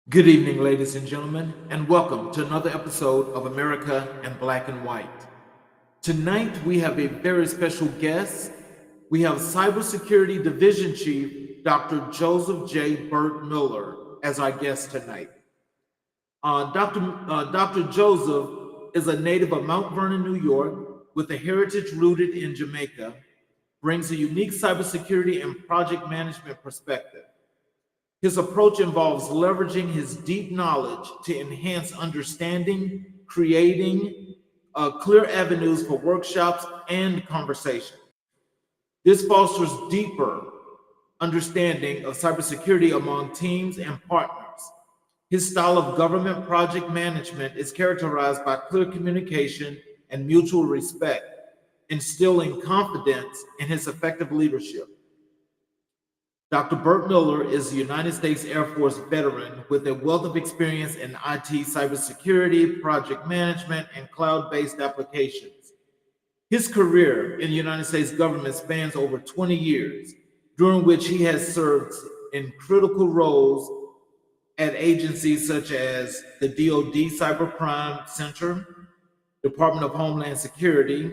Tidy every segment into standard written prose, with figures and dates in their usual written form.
Good evening, ladies and gentlemen, and welcome to another episode of America in Black and White. Tonight, we have a very special guest. We have Cybersecurity Division Chief Dr. Joseph J. Burt-Miller as our guest tonight. Dr. Joseph is a native of Mount Vernon, New York, with a heritage rooted in Jamaica, brings a unique cybersecurity and project management perspective. His approach involves leveraging his deep knowledge to enhance understanding, creating clear avenues for workshops and conversation. This fosters deeper understanding of cybersecurity among teams and partners. His style of government project management is characterized by clear communication and mutual respect, instilling confidence in his effective leadership. Dr. Burt-Miller is a United States Air Force veteran with a wealth of experience in IT cybersecurity, project management, and cloud-based applications. His career in the United States government spans over 20 years, during which he has served in critical roles at agencies such as the DoD Cybercrime Center, Department of Homeland Security,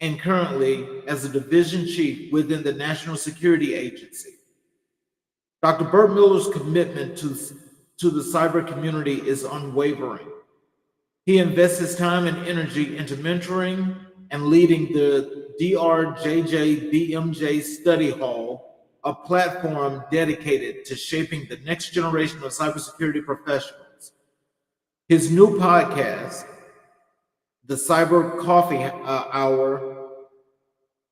and currently as a division chief within the National Security Agency. Dr. Burt-Miller's commitment to the cyber community is unwavering. He invests his time and energy into mentoring and leading the DRJJ Study Hall, a platform dedicated to shaping the next generation of cybersecurity professionals. His new podcast, the Cyber Coffee Hour,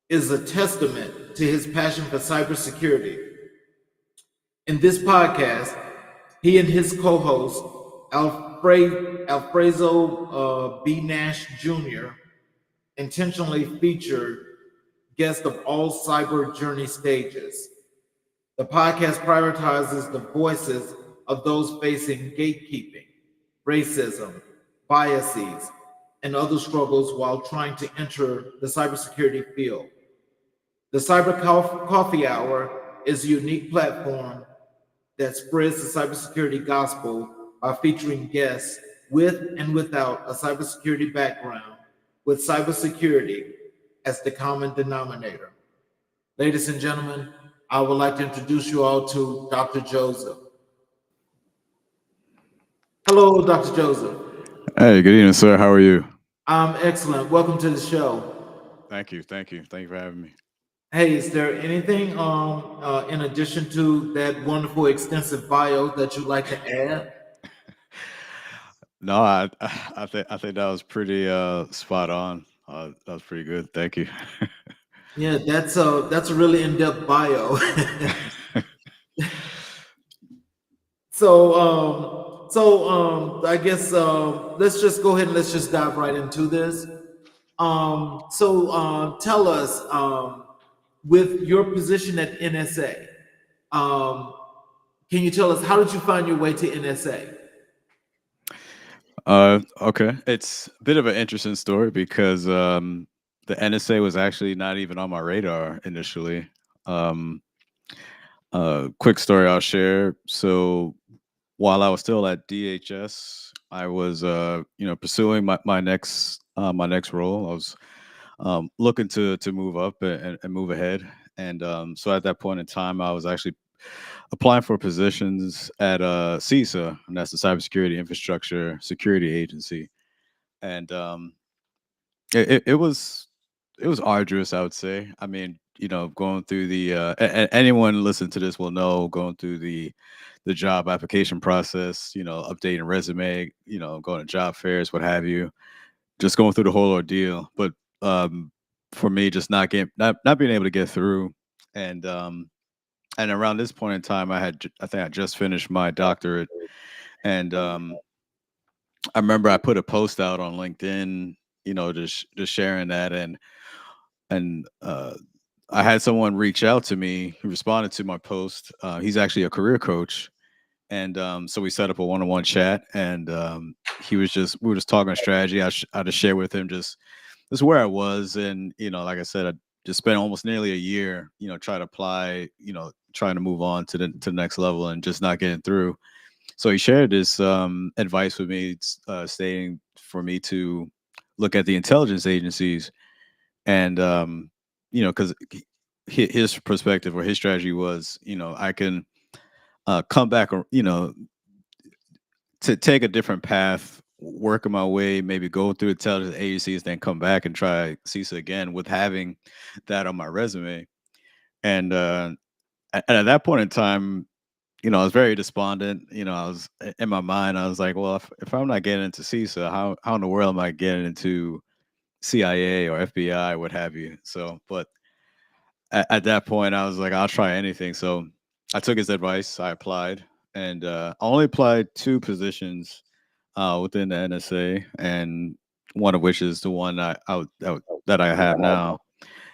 is a testament to his passion for cybersecurity. In this podcast, he and his co-host, Alfredo B. Nash Jr., intentionally featured guests of all cyber journey stages. The podcast prioritizes the voices of those facing gatekeeping, racism, biases, and other struggles while trying to enter the cybersecurity field. The Cyber Coffee Hour is a unique platform that spreads the cybersecurity gospel by featuring guests with and without a cybersecurity background, with cybersecurity as the common denominator. Ladies and gentlemen, I would like to introduce you all to Dr. Joseph. Hello, Dr. Joseph. Hey, good evening, sir. How are you? I'm excellent. Welcome to the show. Thank you. Thank you. Thank you for having me. Hey, is there anything in addition to that wonderful extensive bio that you'd like to add? No, I think that was pretty spot on. That was pretty good. Thank you. Yeah, that's a really in-depth bio. I guess let's just go ahead and let's just dive right into this. Tell us, with your position at NSA, um, can you tell us how did you find your way to NSA? Okay. It's a bit of an interesting story because the NSA was actually not even on my radar initially. Um, quick story I'll share. So while I was still at DHS, I was pursuing my next role. I was looking to move up and move ahead. And so at that point in time, I was actually applying for positions at CISA, and that's the Cybersecurity Infrastructure Security Agency. And it was arduous, I would say. I mean, going through the anyone listening to this will know going through the job application process, updating resume, going to job fairs, what have you, just going through the whole ordeal. But for me, just not being able to get through, and around this point in time, I think I just finished my doctorate, and I remember I put a post out on LinkedIn, just sharing that, and I had someone reach out to me who responded to my post. He's actually a career coach, and so we set up a one-on-one chat, and we were just talking strategy. I just shared with him just where I was, and like I said, I just spent almost nearly a year, trying to apply, trying to move on to the next level, and just not getting through. So he shared this advice with me, stating for me to look at the intelligence agencies, and because his perspective or his strategy was, I can come back, or to take a different path, working my way, maybe go through intelligence agencies, then come back and try CISA again with having that on my resume. And at that point in time, I was very despondent. I was in my mind, I was like, well, if I'm not getting into CISA, how in the world am I getting into CIA or FBI, what have you? So, but at that point, I was like, I'll try anything. So I took his advice. I applied, and I only applied two positions within the NSA, and one of which is the one that I have now.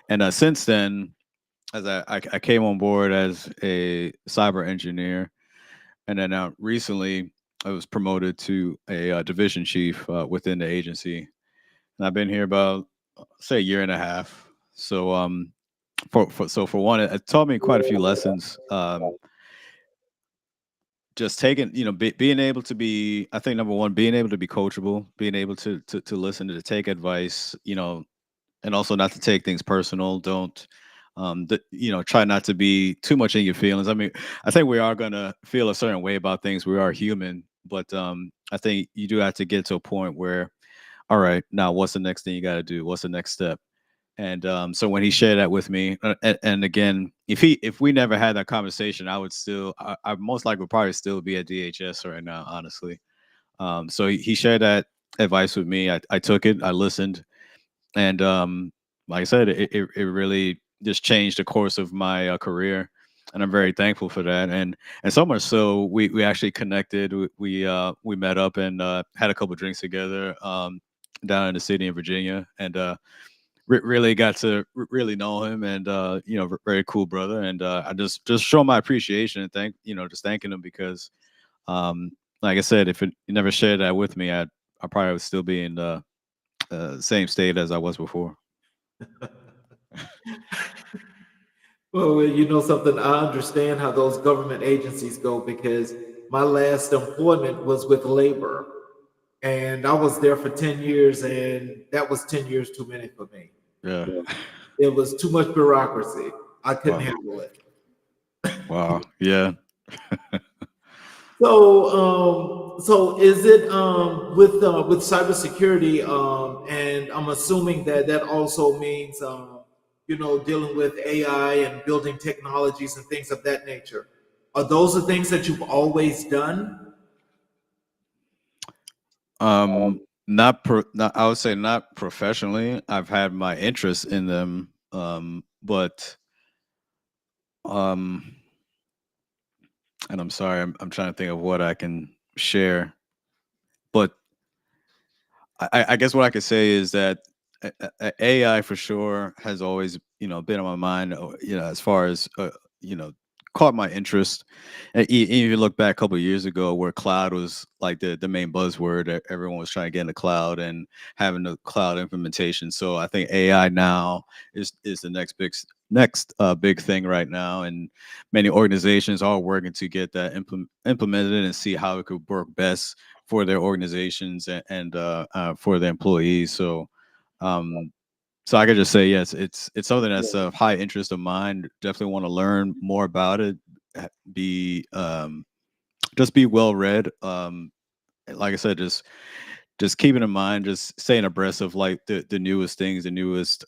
And since then, as I came on board as a cyber engineer, and then recently I was promoted to a division chief within the agency, and I've been here about say a year and a half. So for one, it taught me quite a few lessons. Just taking, being able to be, I think number one, being able to be coachable, being able to listen, to take advice, and also not to take things personal. Don't, try not to be too much in your feelings. I mean, I think we are gonna feel a certain way about things. We are human, but I think you do have to get to a point where, all right, now what's the next thing you got to do? What's the next step? And so when he shared that with me, and again, if we never had that conversation, I would still, I most likely would probably still be at DHS right now, honestly. So he shared that advice with me. I took it, I listened, and like I said, it really just changed the course of my career, and I'm very thankful for that. And so much so, we actually connected. We met up and had a couple drinks together down in the city in Virginia, and really got to really know him, and very cool brother. And I just show my appreciation and just thanking him, because like I said, if you never shared that with me, I probably would still be in the same state as I was before. Well, something, I understand how those government agencies go because my last employment was with labor, and I was there for 10 years, and that was 10 years too many for me. Yeah. It was too much bureaucracy. I couldn't Wow. handle it. Wow. Yeah. So is it with cybersecurity, and I'm assuming that that also means dealing with AI and building technologies and things of that nature. Are those the things that you've always done? Not, I would say not professionally. I've had my interest in them, but um, and I'm sorry, I'm trying to think of what I can share. But I guess what I could say is that AI for sure has always, been on my mind. As far as you know, caught my interest. And even if you look back a couple of years ago, where cloud was like the main buzzword, everyone was trying to get in the cloud and having the cloud implementation. So I think AI now is the next big thing right now, and many organizations are working to get that implemented and see how it could work best for their organizations and for the employees. Um, so I could just say yes, it's something that's of high interest of mine. Definitely want to learn more about it. Be just be well read. Like I said, just keeping in mind, just staying abreast of like the newest things, the newest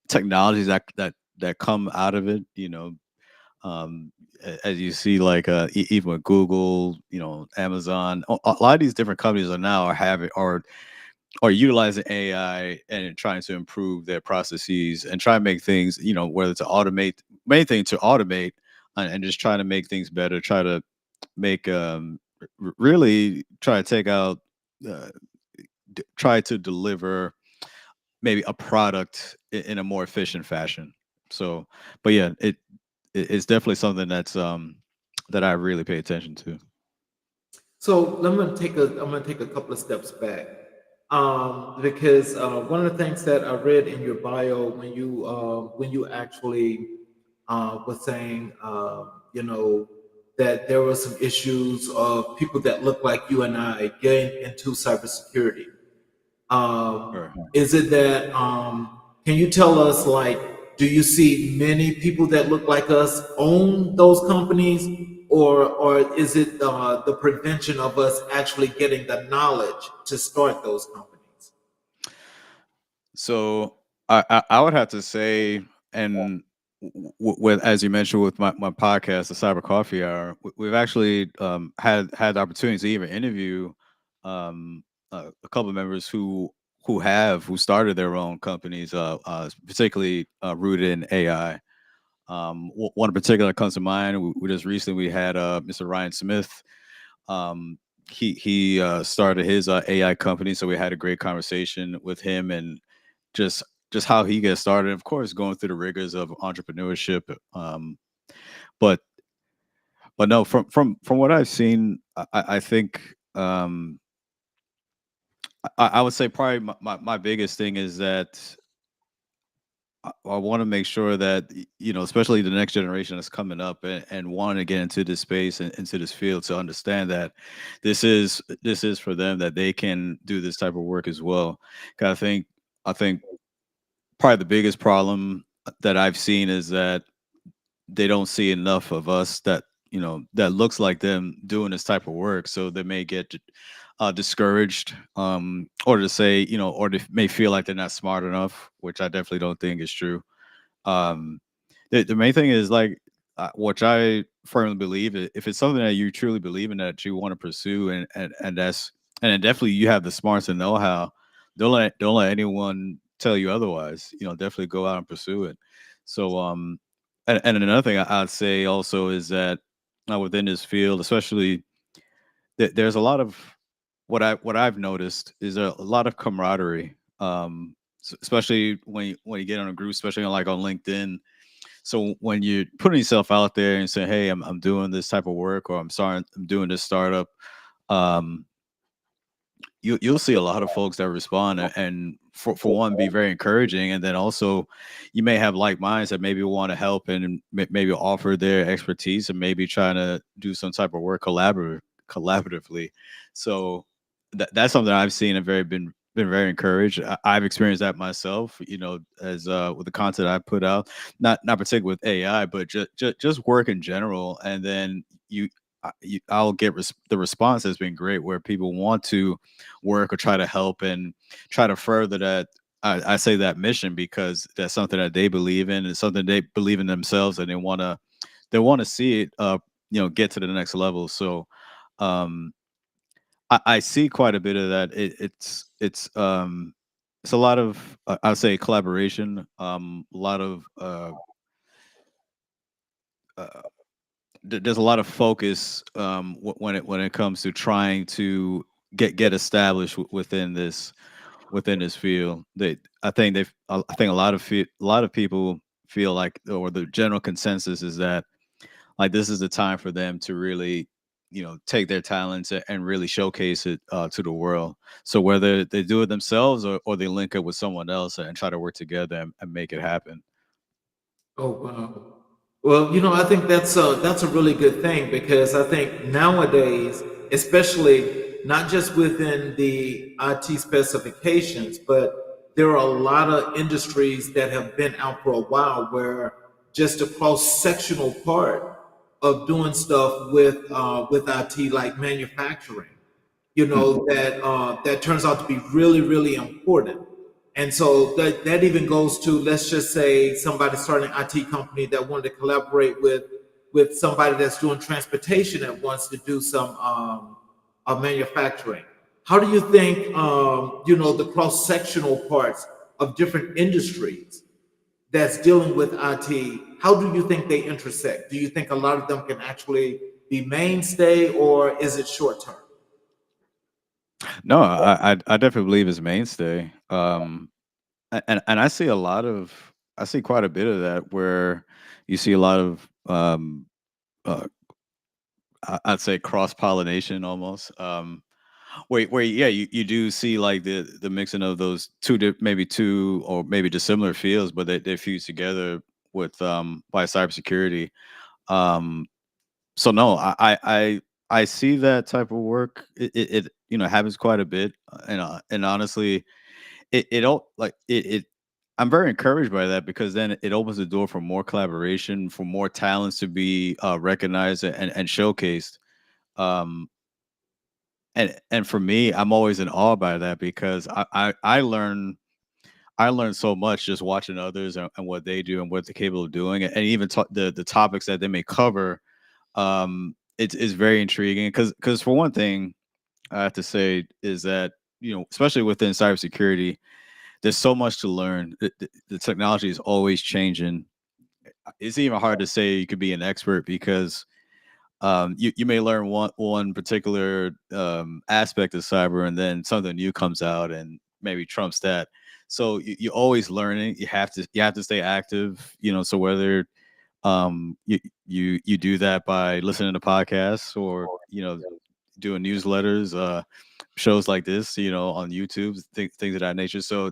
technologies that come out of it. Um, as you see, like even with Google, Amazon, a lot of these different companies are having or utilizing AI and trying to improve their processes and try to make things, whether to automate, main thing to automate, and just trying to make things better, try to make really try to take out, uh, try to deliver maybe a product in a more efficient fashion. So, but yeah, it's definitely something that I really pay attention to. So I'm gonna take a couple of steps back, because one of the things that I read in your bio when you actually was saying, that there were some issues of people that look like you and I getting into cybersecurity. Sure. Is it that, can you tell us, like, do you see many people that look like us own those companies, or is it the prevention of us actually getting the knowledge to start those companies? So I would have to say, and with as you mentioned with my podcast, the Cyber Coffee Hour, we've actually had the opportunity to even interview um, a couple of members who started their own companies, particularly rooted in AI. One in particular that comes to mind. We just recently we had Mr. Ryan Smith. Um, he started his AI company, so we had a great conversation with him and just just how he gets started. Of course, going through the rigors of entrepreneurship. But but no, from what I've seen, I think I would say probably my biggest thing is that I want to make sure that especially the next generation that's coming up and want to get into this space and into this field to understand that this is for them that they can do this type of work as well. 'Cause I think probably the biggest problem that I've seen is that they don't see enough of us that looks like them doing this type of work, so they may get discouraged, or to say, or they may feel like they're not smart enough, which I definitely don't think is true. um, the main thing is like which I firmly believe if it's something that you truly believe in that you want to pursue and that's and then definitely you have the smarts and know-how, don't let anyone tell you otherwise. Definitely go out and pursue it. So and another thing I'd say also is that within this field, especially there's a lot of what I've noticed is a lot of camaraderie, especially when you get on a group, especially like on LinkedIn. So when you're putting yourself out there and saying, "Hey, I'm doing this type of work," or I'm doing this startup," um, you'll see a lot of folks that respond and for one be very encouraging, and then also you may have like minds that maybe want to help and maybe offer their expertise and maybe trying to do some type of work collaboratively. So that's something I've seen and been very encouraged. I've experienced that myself, as with the content I put out, not particularly with AI, but just work in general. And then I'll get the response has been great, where people want to work or try to help and try to further that. I say that mission because that's something that they believe in. It's something they believe in themselves, and they want to see it get to the next level. So um I see quite a bit of that. It's a lot of I'd say collaboration, a lot of uh, there's a lot of focus when it comes to trying to get established within this field. I think a lot of people feel like, or the general consensus is that like this is the time for them to really take their talents and really showcase it to the world. So whether they do it themselves or they link up with someone else and try to work together and make it happen. Oh, wow. Well, I think that's a really good thing, because I think nowadays, especially not just within the IT specifications, but there are a lot of industries that have been out for a while where just a cross-sectional part of doing stuff with IT, like manufacturing, Mhm. that turns out to be really, really important. And so that even goes to, let's just say, somebody starting an IT company that wanted to collaborate with somebody that's doing transportation that wants to do some manufacturing. How do you think the cross sectional parts of different industries that's dealing with IT? How do you think they intersect? Do you think a lot of them can actually be mainstay, or is it short term? No, I definitely believe it's mainstay. And I see quite a bit of that where you see a lot of uh, I'd say cross pollination almost. Where yeah, you do see like the mixing of those maybe two or maybe dissimilar fields, but they fuse together with by cybersecurity. Um, So no, I see that type of work. It happens quite a bit, and honestly, it don't like it. I'm very encouraged by that because then it opens the door for more collaboration, for more talents to be recognized and showcased. Um, and for me, I'm always in awe by that because I learn so much just watching others and what they do and what they're capable of doing, and even the topics that they may cover. It's very intriguing because for one thing, I have to say is that especially within cybersecurity, there's so much to learn. The technology is always changing. It's even hard to say you could be an expert because you may learn one particular aspect of cyber, and then something new comes out and maybe trumps that. So you're always learning. You have to stay active. So whether you do that by listening to podcasts or doing newsletters, shows like this, on YouTube, things of that nature. So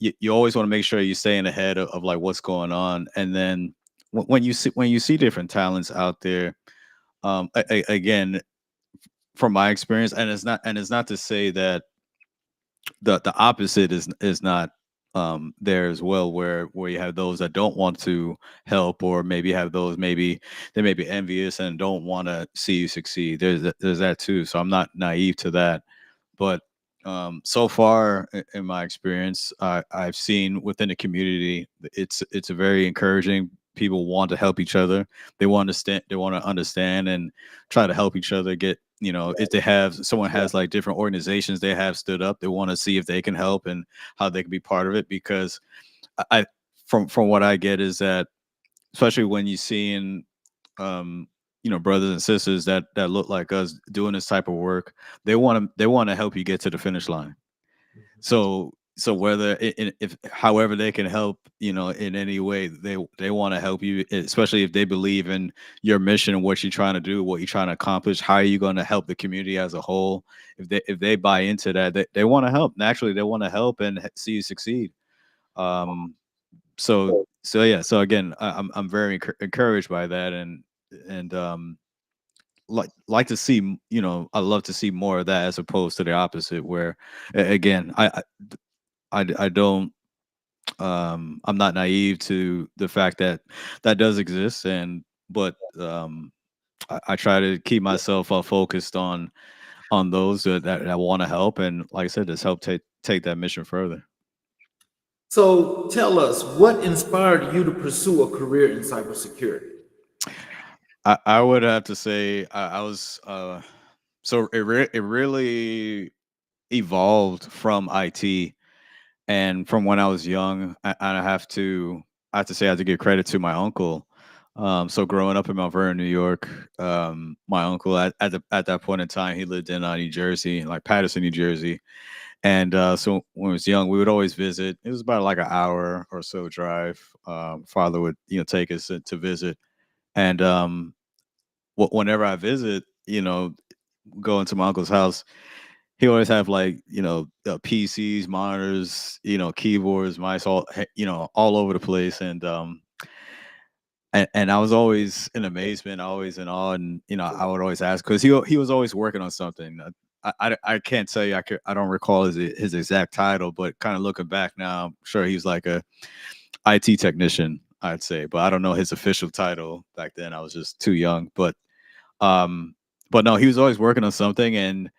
you always want to make sure you're staying ahead of like what's going on, and then when you see different talents out there, again, from my experience, and it's not to say that the opposite is not there as well, where you have those that don't want to help, or maybe have those, maybe they may be envious and don't want to see you succeed. There's that too, so I'm not naive to that. But so far in my experience, I've seen within the community, it's a very encouraging. People want to help each other. They want to understand and try to help each other get, if they have someone has like different organizations they have stood up, they want to see if they can help and how they can be part of it. Because I from what I get is that, especially when you seeing um brothers and sisters that look like us doing this type of work, they want to help you get to the finish line. So whether if however they can help, in any way, they want to help you, especially if they believe in your mission and what you're trying to do, what you're trying to accomplish. How are you going to help the community as a whole? If they buy into that, they want to help. Naturally, they want to help and see you succeed. um so yeah, so again, I'm very encouraged by that, and like to see I love to see more of that as opposed to the opposite, where again, I don't I'm not naive to the fact that that does exist, and but I try to keep myself focused on those that want to help, and like I said, just help take that mission further. So tell us, what inspired you to pursue a career in cybersecurity? I would have to say I was so it really evolved from IT, and from when I was young. I have to say I have to give credit to my uncle. So growing up in Mount Vernon, New York, my uncle at that point in time, he lived in New Jersey, like Patterson, New Jersey. And so when I was young, we would always visit. It was about like an hour or so drive. Father would take us to visit, and whenever I visit, go into my uncle's house, he always have like PCs, monitors, keyboards, mice, all over the place, and I was always in amazement, always in awe, and I would always ask because he was always working on something. I can't tell you, I don't recall his exact title, but kind of looking back now, I'm sure he was like a IT technician, I'd say, but I don't know his official title back then. I was just too young, um, but no, he was always working on something, and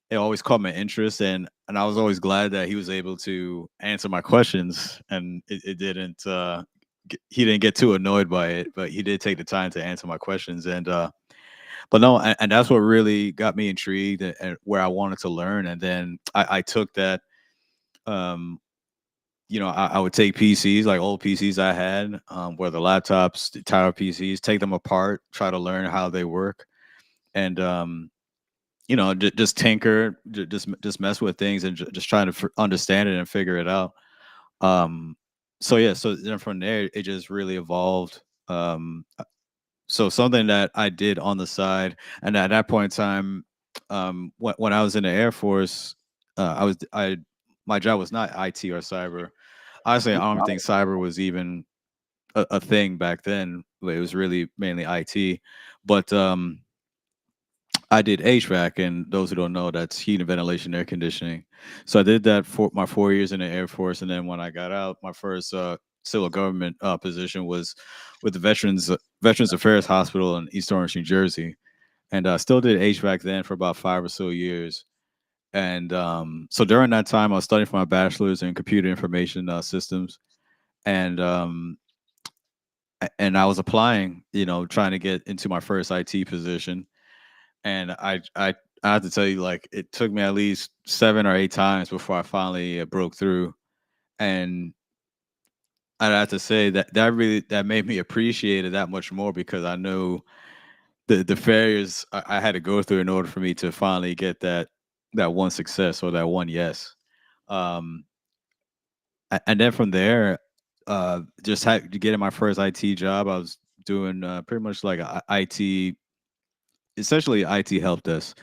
it always caught my interest, and I was always glad that he was able to answer my questions, and it didn't he didn't get too annoyed by it, but he did take the time to answer my questions. And but no, and that's what really got me intrigued, and where I wanted to learn. And then I took that. um I would take PCs, like old PCs I had, whether laptops, the tower PCs, take them apart, try to learn how they work, and just tinker, just mess with things, and just trying to understand it and figure it out. Um, so yeah, so then from there, it just really evolved. So something that I did on the side, and at that point in time, when I was in the Air Force, I my job was not IT or cyber. Honestly, I don't think cyber was even a thing back then. It was really mainly IT, but I did HVAC, and those who don't know, that's heating, ventilation, air conditioning. So I did that for my 4 years in the Air Force, and then when I got out, my first civil government position was with the Veterans Affairs Hospital in East Orange, New Jersey, and I still did HVAC then for about 5 or so years. And so during that time, I was studying for my bachelor's in computer information systems, and and I was applying, trying to get into my first IT position. And I have to tell you, like, it took me at least 7 or 8 times before I finally broke through. And I'd have to say that made me appreciate it that much more, because I know the failures I had to go through in order for me to finally get that one success or that one yes. Um, and then from there, just had to get in my first IT job. I was doing pretty much like IT, essentially IT help desk.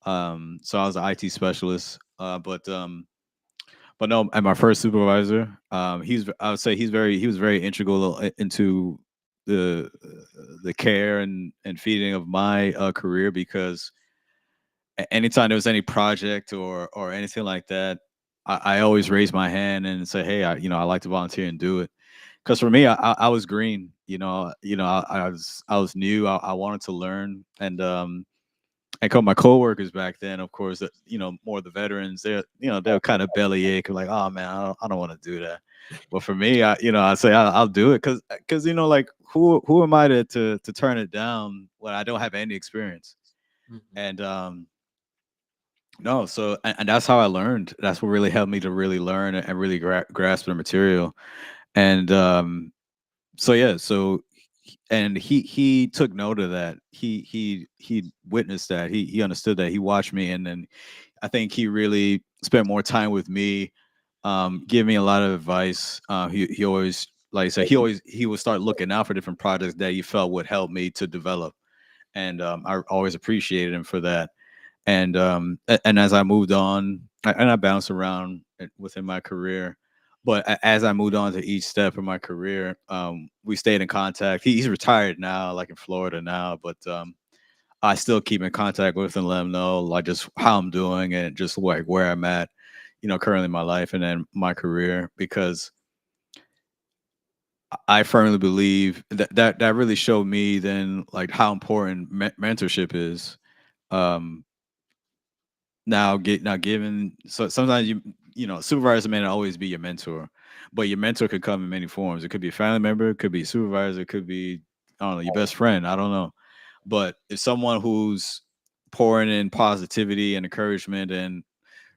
So I was an IT specialist, but no, and my first supervisor, I would say he was very integral into the the care and feeding of my career, because anytime there was any project or anything like that, I always raise my hand and say, hey, I like to volunteer and do it. Because for me, I was green, I was new. I wanted to learn, and my coworkers back then, of course, more of the veterans, they'll kind of bellyache, like, oh man, I don't want to do that. But for me, I say I'll do it, because like, who am I to turn it down when I don't have any experience? Mhm. And no, so and that's how I learned. That's what really helped me to really learn and really grasp the material. And so yeah, and he took note of that. He witnessed that. He understood that. He watched me, and then I think he really spent more time with me, give me a lot of advice. He always, like I said, he would start looking out for different projects that he felt would help me to develop, and I always appreciated him for that. And and as I moved on, and I bounced around within my career, but as I moved on to each step of my career, we stayed in contact. He's retired now, like in Florida now, but I still keep in contact with him, let him know like just how I'm doing and just like where I'm at, currently in my life and then my career, because I firmly believe that really showed me then like how important mentorship is. Um, now given, so sometimes supervisor may not always be your mentor, but your mentor could come in many forms. It could be a family member, it could be a supervisor, it could be, I don't know, your best friend. I don't know, but it's someone who's pouring in positivity and encouragement and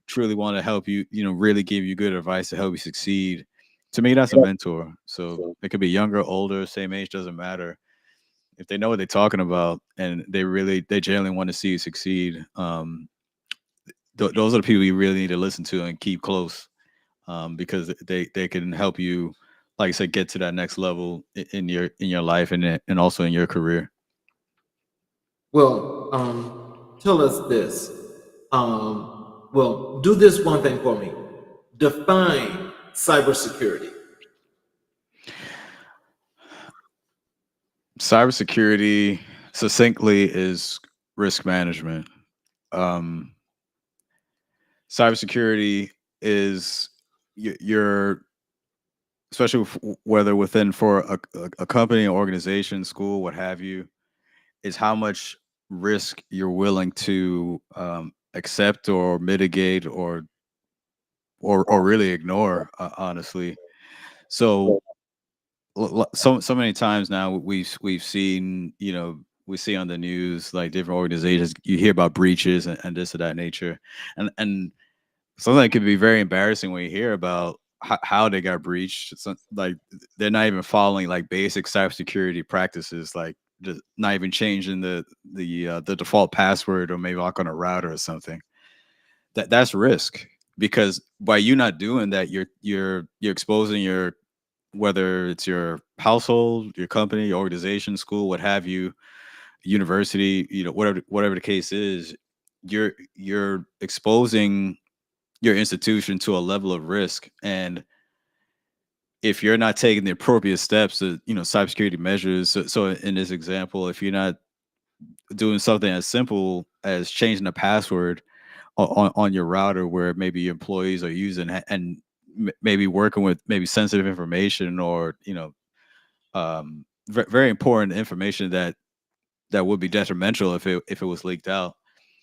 truly want to help you. Really give you good advice to help you succeed. To me, that's a mentor. So it could be younger, older, same age, doesn't matter. If they know what they're talking about and they genuinely want to see you succeed, those are the people you really need to listen to and keep close, because they can help you, like I said, get to that next level in your life and also in your career. Well, tell us this. Well, do this one thing for me. Define cybersecurity. Cybersecurity, succinctly, is risk management. Um, Cybersecurity is your, especially whether within for a company, organization, school, what have you, is how much risk you're willing to accept or mitigate or really ignore, honestly. So so many times now we've seen, we see on the news like different organizations, you hear about breaches and this of that nature, and sometimes it can be very embarrassing when you hear about how they got breached. Like they're not even following like basic cybersecurity practices, like just not even changing the default password or maybe lock on a router or something. That's risk, because by you not doing that, you're exposing your, whether it's your household, your company, your organization, school, what have you, university, whatever the case is, you're exposing your institution to a level of risk. And if you're not taking the appropriate steps to, cybersecurity measures. So in this example, if you're not doing something as simple as changing the password on your router where maybe your employees are using and maybe working with maybe sensitive information or very important information that would be detrimental if it was leaked out,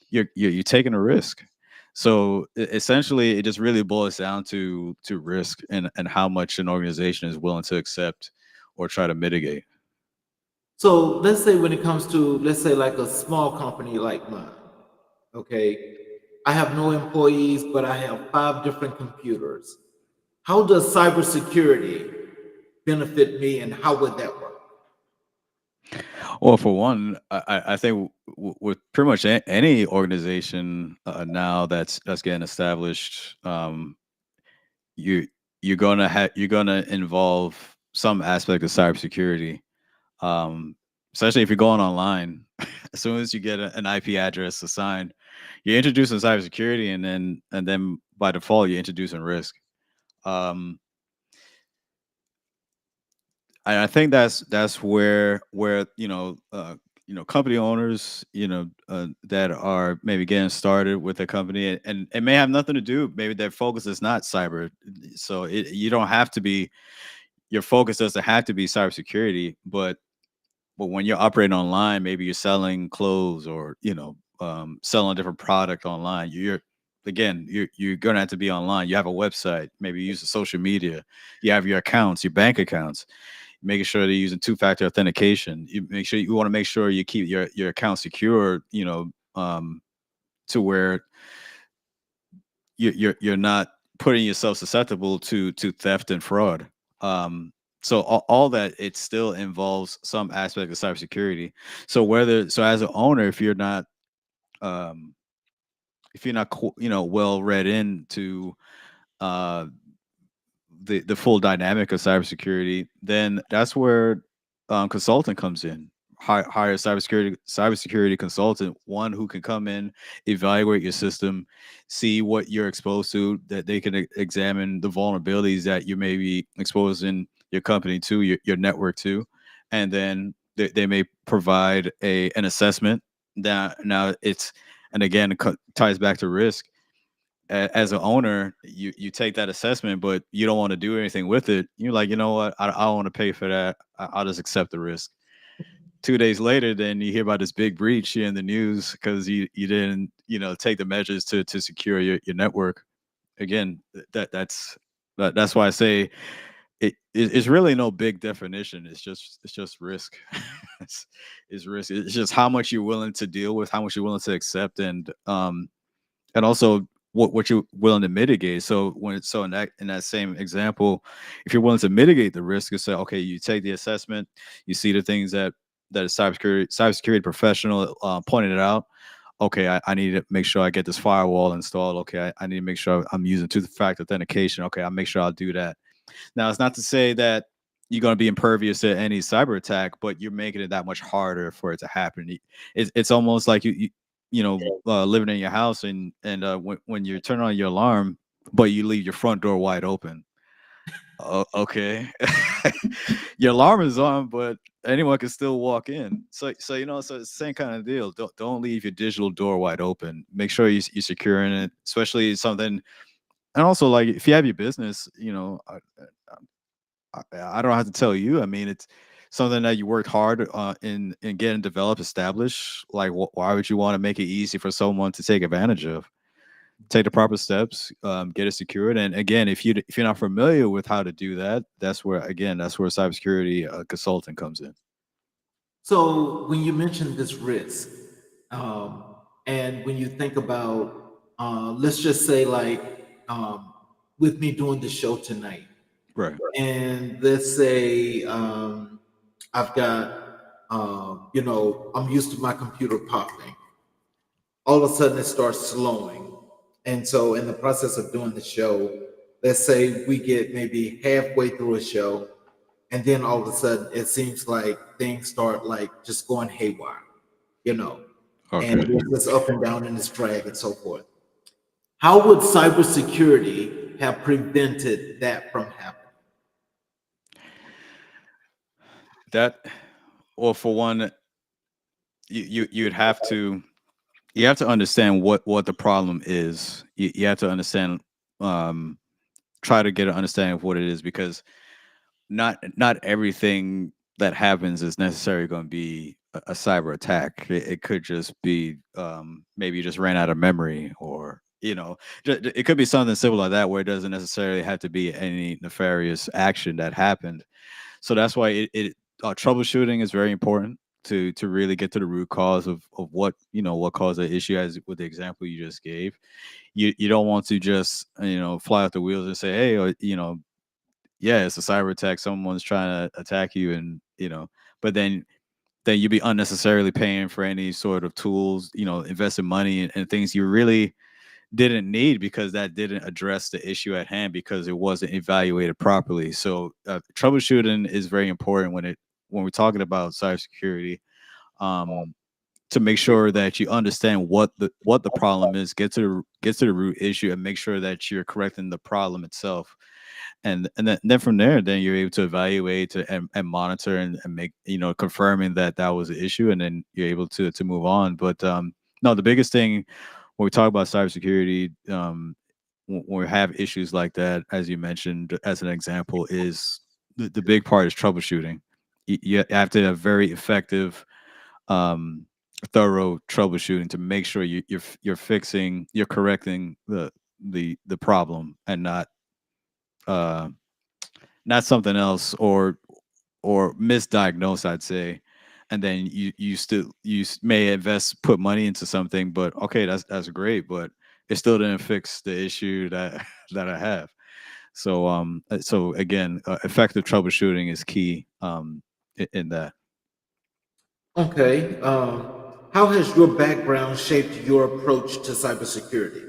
you're taking a risk. So essentially, it just really boils down to risk and how much an organization is willing to accept or try to mitigate. So let's say when it comes to, let's say like a small company like mine, okay, I have no employees, but I have 5 different computers. How does cybersecurity benefit me, and how would that work? Well, for one, I think with pretty much any organization now that's getting established, you you're gonna involve some aspect of cybersecurity, um, especially if you're going online. As soon as you get an IP address assigned, you're introducing cybersecurity, and then by default you're introducing risk. Um, I think that's where company owners that are maybe getting started with a company, and it may have nothing to do, maybe their focus is not cyber, so you don't have to be, your focus doesn't have to be cybersecurity, but when you're operating online, maybe you're selling clothes or selling a different product online. You're gonna have to be online. You have a website, maybe you use the social media, you have your accounts, your bank accounts, making sure they're using two-factor authentication. You want to make sure you keep your account secure, to where you're not putting yourself susceptible to theft and fraud. So all that, it still involves some aspect of cybersecurity. So as an owner, um, if you're not well read into uh, the full dynamic of cybersecurity, then that's where consulting comes in. Hire a cybersecurity consultant, one who can come in, evaluate your system, see what you're exposed to, that they can examine the vulnerabilities that you may be exposing your company to, your network to, and then they may provide an assessment. That now it's, and again, it ties back to risk. As an owner, you take that assessment, but you don't want to do anything with it. You're like, you know what? I don't want to pay for that. I'll just accept the risk. 2 days later, then you hear about this big breach in the news because you didn't take the measures to secure your network. Again, that's why I say it's really no big definition. It's just risk. it's, it's risk. It's just how much you're willing to deal with, how much you're willing to accept, and also what you're willing to mitigate. So in that same example, if you're willing to mitigate the risk, you say, okay, you take the assessment, you see the things that a cybersecurity professional pointed it out. Okay, I need to make sure I get this firewall installed. Okay, I need to make sure I'm using two-factor authentication. Okay, I'll make sure I'll do that. Now, it's not to say that you're going to be impervious to any cyber attack, but you're making it that much harder for it to happen. It's almost like living in your house, and when you turn on your alarm, but you leave your front door wide open. Okay, your alarm is on, but anyone can still walk in. So it's the same kind of deal. Don't leave your digital door wide open. Make sure you're securing it, especially something. And also, like, if you have your business, I don't have to tell you. I mean, it's something that you worked hard in getting developed, established. Like, why would you want to make it easy for someone to take advantage of? Take the proper steps, get it secured. And again, if you're not familiar with how to do that, that's where cybersecurity consulting comes in. So when you mentioned this risk, um, and when you think about, let's just say like, with me doing the show tonight, Right. and let's say I've got, I'm used to my computer popping. All of a sudden, it starts slowing, and so in the process of doing the show, let's say we get maybe halfway through a show, and then all of a sudden, it seems like things start like just going haywire, you know, and Okay. it's just up and down in this drag and so forth. How would cybersecurity have prevented that from happening? That, well, for one, you'd have to, you have to understand what the problem is. You have to understand, um try to get an understanding of what it is, because not everything that happens is necessarily going to be a cyber attack. It could just be, maybe you just ran out of memory, or it could be something simple like that, where it doesn't necessarily have to be any nefarious action that happened. So that's why troubleshooting is very important to really get to the root cause of what caused the issue, as with the example you just gave. You don't want to just fly off the wheels and say, hey, yeah, it's a cyber attack, someone's trying to attack you, and but then you'd be unnecessarily paying for any sort of tools, investing money in things you really didn't need, because that didn't address the issue at hand, because it wasn't evaluated properly. So troubleshooting is very important when we're talking about cybersecurity, um, to make sure that you understand what the problem is, get to the root issue, and make sure that you're correcting the problem itself. And then from there, then you're able to evaluate and monitor, and make, confirming that was an issue, and then you're able to move on. But no, the biggest thing when we talk about cybersecurity, when we have issues like that, as you mentioned as an example, is the big part is troubleshooting. You have to have very effective, um, thorough troubleshooting to make sure you're correcting the problem, and uh, not something else, or misdiagnosed, I'd say. And then you may put money into something, but okay, that's great, but it still didn't fix the issue that that I have. So again, effective troubleshooting is key, in that. Okay. How has your background shaped your approach to cybersecurity?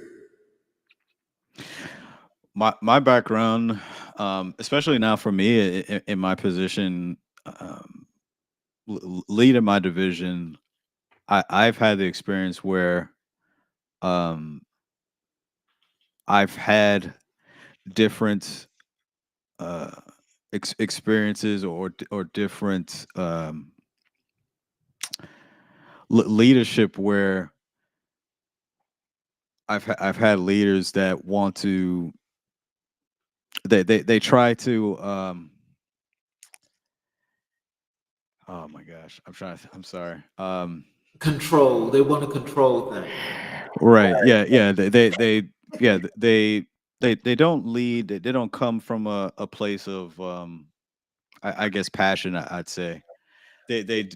My background, especially now for me, in my position, um, leading my division, I've had the experience where, um, I've had different, uh, experiences, or different, leadership, where I've had leaders that want to, they try to, oh my gosh, I'm sorry, Control. They want to control things. right, yeah, yeah, yeah, they don't lead, they don't come from a place of, I guess, passion, I'd say. They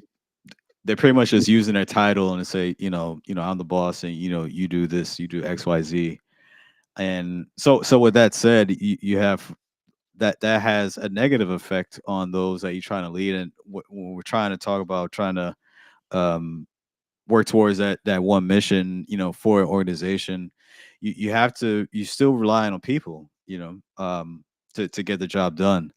they're pretty much just using their title, and say, I'm the boss, and you do this, you do XYZ. And so with that said, you have that has a negative effect on those that you're trying to lead. And when we're trying to talk about trying to, um, work towards that one mission, for an organization, you still relying on people, to get the job done.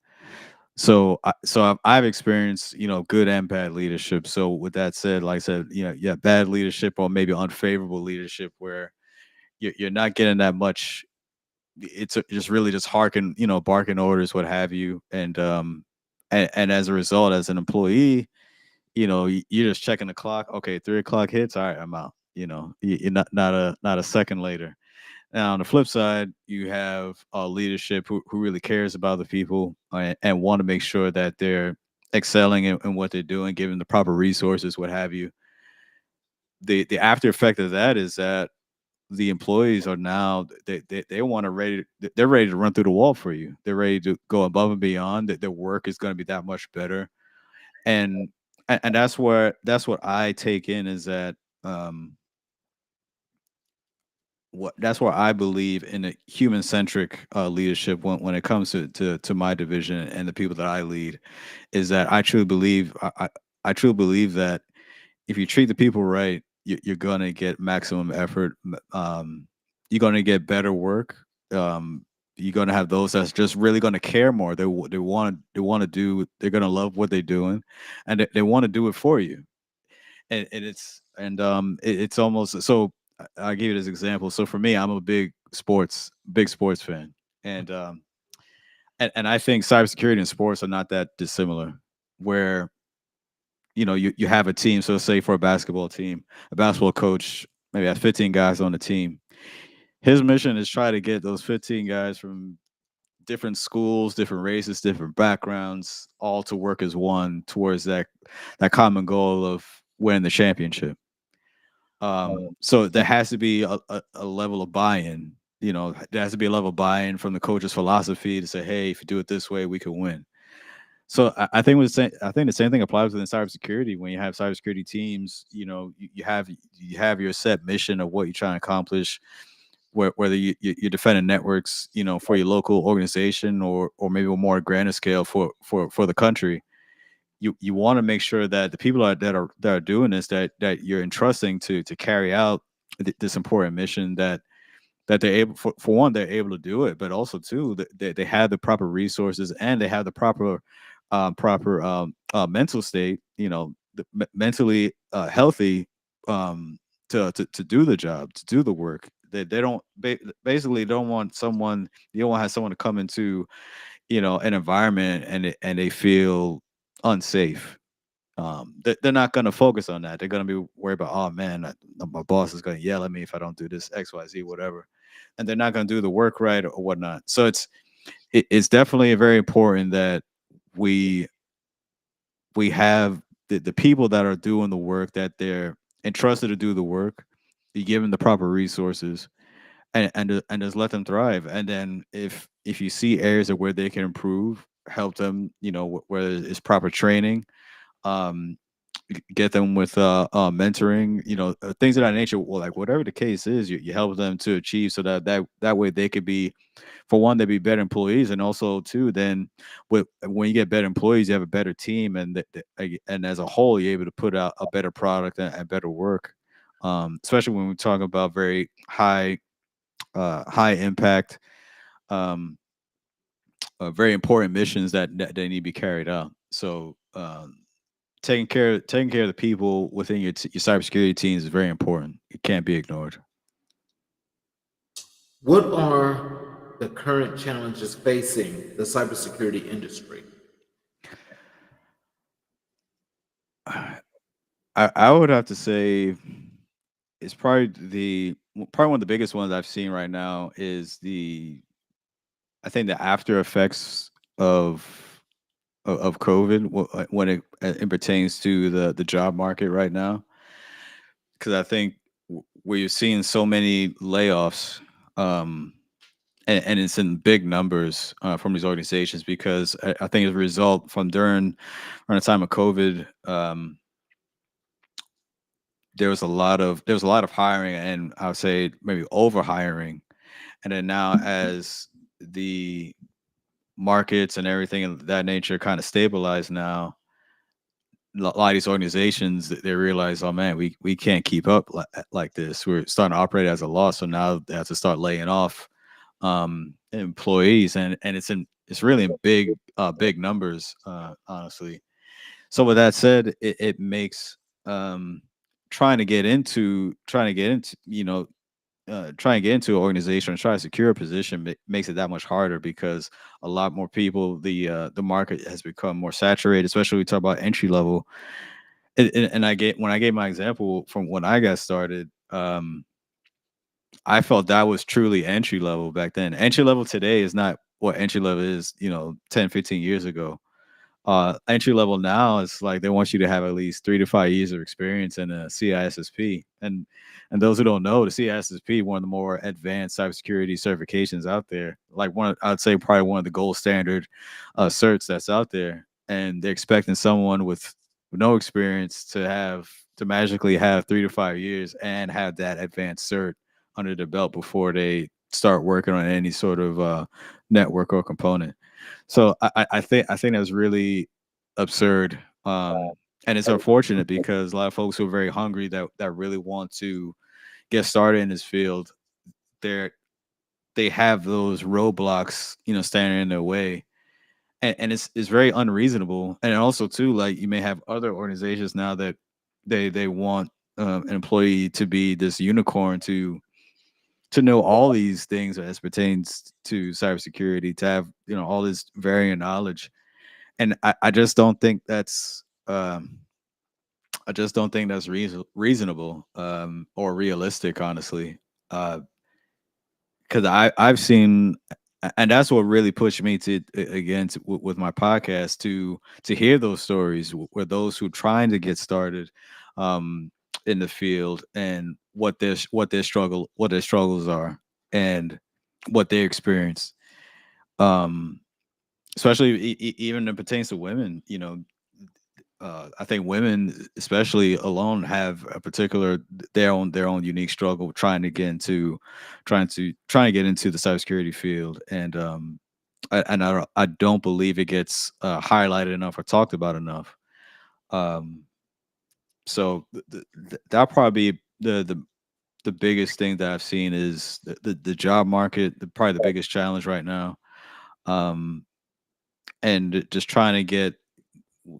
I've experienced, good and bad leadership. So with that said, like I said, yeah, bad leadership, or maybe unfavorable leadership, where you're not getting that much. It's just really just barking orders, what have you. And as a result, as an employee, you're just checking the clock. Okay, 3 o'clock hits. All right, I'm out. You're not a second later. Now, on the flip side, you have leadership who really cares about the people, and want to make sure that they're excelling in what they're doing, giving the proper resources, what have you. The after effect of that is that the employees are now, they want to they're ready to run through the wall for you. They're ready to go above and beyond. That their work is going to be that much better. And that's what I take in, is that, um, that's where I believe in a human centric, leadership, when it comes to my division and the people that I lead, is that I truly believe that if you treat the people right, you're gonna get maximum effort. You're gonna get better work. Um, you're gonna have those that's just really gonna care more. They want to do. They're gonna love what they're doing, and they want to do it for you. It's almost so. I'll give you this example. So for me, I'm a big sports fan, and I think cybersecurity and sports are not that dissimilar. Where you have a team. So say for a basketball team, a basketball coach maybe has 15 guys on the team. His mission is try to get those 15 guys from different schools, different races, different backgrounds, all to work as one towards that common goal of winning the championship. So there has to be a level of buy-in. There has to be a level of buy-in from the coach's philosophy to say, "Hey, if you do it this way, we can win." So I think the same thing applies within cybersecurity. When you have cybersecurity teams, you have your set mission of what you're trying to accomplish. Whether you're defending networks, for your local organization or maybe a more grander scale for the country, you want to make sure that the people that are doing this, that you're entrusting to carry out this important mission, that they're able, for one, they're able to do it, but also too that they have the proper resources and they have the proper mental state, mentally healthy, to do the job, to do the work. They don't basically don't want someone, you don't want to have someone to come into, an environment and they feel unsafe. They're not going to focus on that. They're going to be worried about, oh man, my boss is going to yell at me if I don't do this X, Y, Z, whatever, and they're not going to do the work right or whatnot. So it's definitely very important that we we have the people that are doing the work, that they're entrusted to do the work. You give them the proper resources and just let them thrive. And then if you see areas of where they can improve, help them. Whether it's proper training, um, get them with mentoring, things of that nature. Well, like whatever the case is, you help them to achieve so that way they could be, for one, they'd be better employees, and also two, then when you get better employees, you have a better team, and and as a whole, you're able to put out a better product and better work. Especially when we talk about very high impact, um, very important missions that they need to be carried out. So taking care of the people within your cybersecurity teams is very important. It can't be ignored. What are the current challenges facing the cybersecurity industry? I would have to say it's probably one of the biggest ones I've seen right now is I think the after effects of COVID, when it pertains to the job market right now, because I think we're seeing so many layoffs, um, and it's in big numbers from these organizations, because I think as a result from during the time of COVID, there was a lot of hiring, and I would say maybe over hiring, and then now as the markets and everything of that nature kind of stabilize now, a lot of these organizations, they realize, oh man, we can't keep up like this. We're starting to operate as a loss, so now they have to start laying off employees, and it's really in big numbers, honestly. So with that said, it makes trying to get into try and get into an organization and try to secure a position makes it that much harder, because a lot more people, the market has become more saturated, especially when we talk about entry level. And when I gave my example from when I got started, I felt that was truly entry level back then. Entry level today is not what entry level is, 10, 15 years ago. Entry level now is like they want you to have at least 3 to 5 years of experience in a CISSP. And those who don't know, the CISSP, one of the more advanced cybersecurity certifications out there. Like I'd say probably one of the gold standard certs that's out there. And they're expecting someone with no experience to magically have 3 to 5 years and have that advanced cert under their belt before they start working on any sort of network or component. So I think that's really absurd, and it's unfortunate because a lot of folks who are very hungry, that really want to get started in this field, they they have those roadblocks, standing in their way, and it's very unreasonable. And also too, like you may have other organizations now that they want an employee to be this unicorn, to know all these things as pertains to cybersecurity, to have all this varying knowledge. And I just don't think that's I just don't think that's reasonable or realistic, honestly. Because I've seen, and that's what really pushed me to again with my podcast to hear those stories where those who trying to get started um, in the field and what their struggles are and what they experience. Um, Especially even it pertains to women, I think women, especially alone, have a particular their own unique struggle trying to get into trying to get into the cybersecurity field, and I don't believe it gets highlighted enough or talked about enough. Um, so that'll probably be the biggest thing that I've seen is the job market, probably the biggest challenge right now, um, and just trying to get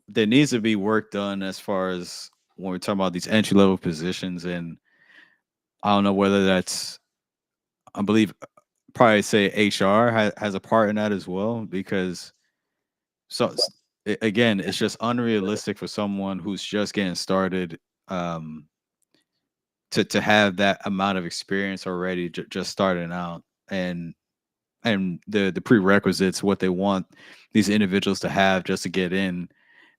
there needs to be work done as far as when we're talking about these entry level positions, and I don't know whether that's I believe probably say HR has a part in that as well because so again it's just unrealistic for someone who's just getting started um, to have that amount of experience already just starting out and the prerequisites what they want these individuals to have just to get in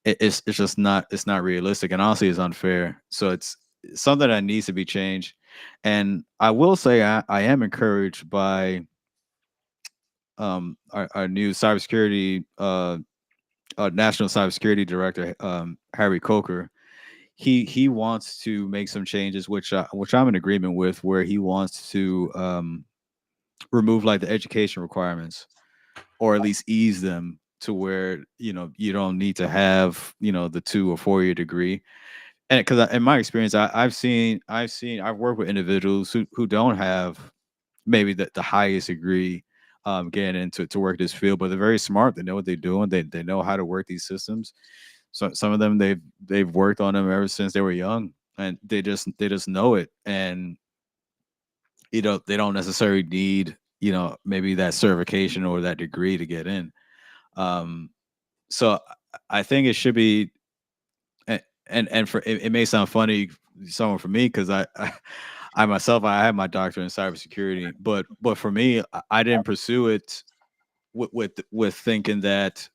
it's just not it's not realistic and honestly it's unfair so it's something that needs to be changed and I will say I am encouraged by our new cybersecurity national cybersecurity director Harry Coker he wants to make some changes which I'm in agreement with where he wants to remove like the education requirements or at least ease them to where you don't need to have the 2 or 4 year degree and because in my experience I've worked with individuals who don't have maybe the highest degree getting into to work this field but they're very smart they know what they're doing they know how to work these systems so some of them they've worked on them ever since they were young and they just know it and they don't necessarily need maybe that certification or that degree to get in um so I think it should be and for it may sound funny someone for me because I myself I have my doctorate in cybersecurity but for me I didn't pursue it with thinking that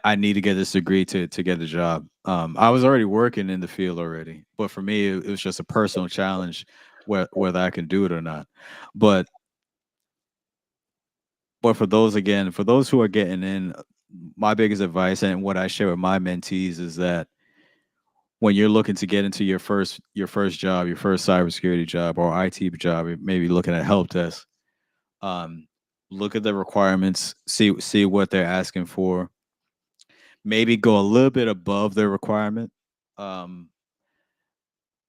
I need to get this degree to get a job. I was already working in the field already, but for me, it was just a personal challenge whether I can do it or not. But for those again, for those who are getting in, my biggest advice and what I share with my mentees is that when you're looking to get into your first job, your first cybersecurity job or IT job, maybe looking at help desk, um, look at the requirements, see what they're asking for, maybe go a little bit above their requirement. Um,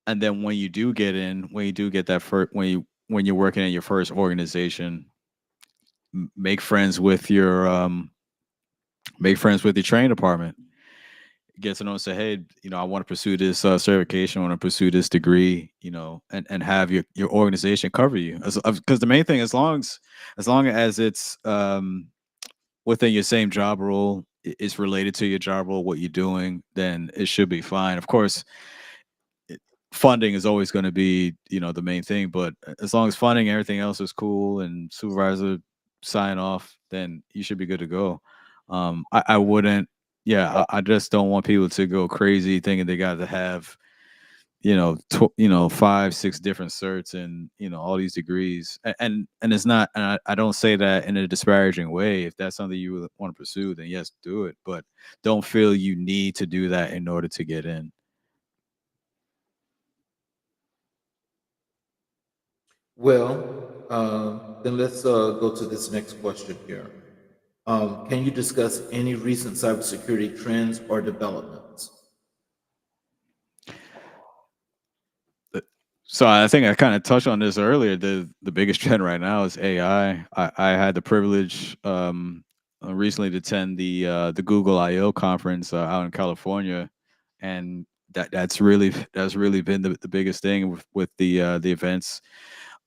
and then when you do get that first, when you're working in your first organization, make friends with your training department. Get to know and say, hey, I want to pursue this certification, I want to pursue this degree, and have your organization cover you. Because the main thing, as long as it's within your same job role, it's related to your job role, what you're doing, then it should be fine. Of course, funding is always going to be the main thing, but as long as funding, everything else is cool, and supervisor sign off, then you should be good to go. I wouldn't. Yeah, I just don't want people to go crazy thinking they got to have 5 6 different certs and all these degrees and it's not and I don't say that in a disparaging way. If that's something you want to pursue, then yes, do it, but don't feel you need to do that in order to get in. Well, then let's go to this next question here. Can you discuss any recent cybersecurity trends or developments? So I think I kind of touched on this earlier. The biggest trend right now is AI. I had the privilege recently to attend the Google I/O conference out in California, and that's really been the biggest thing with the events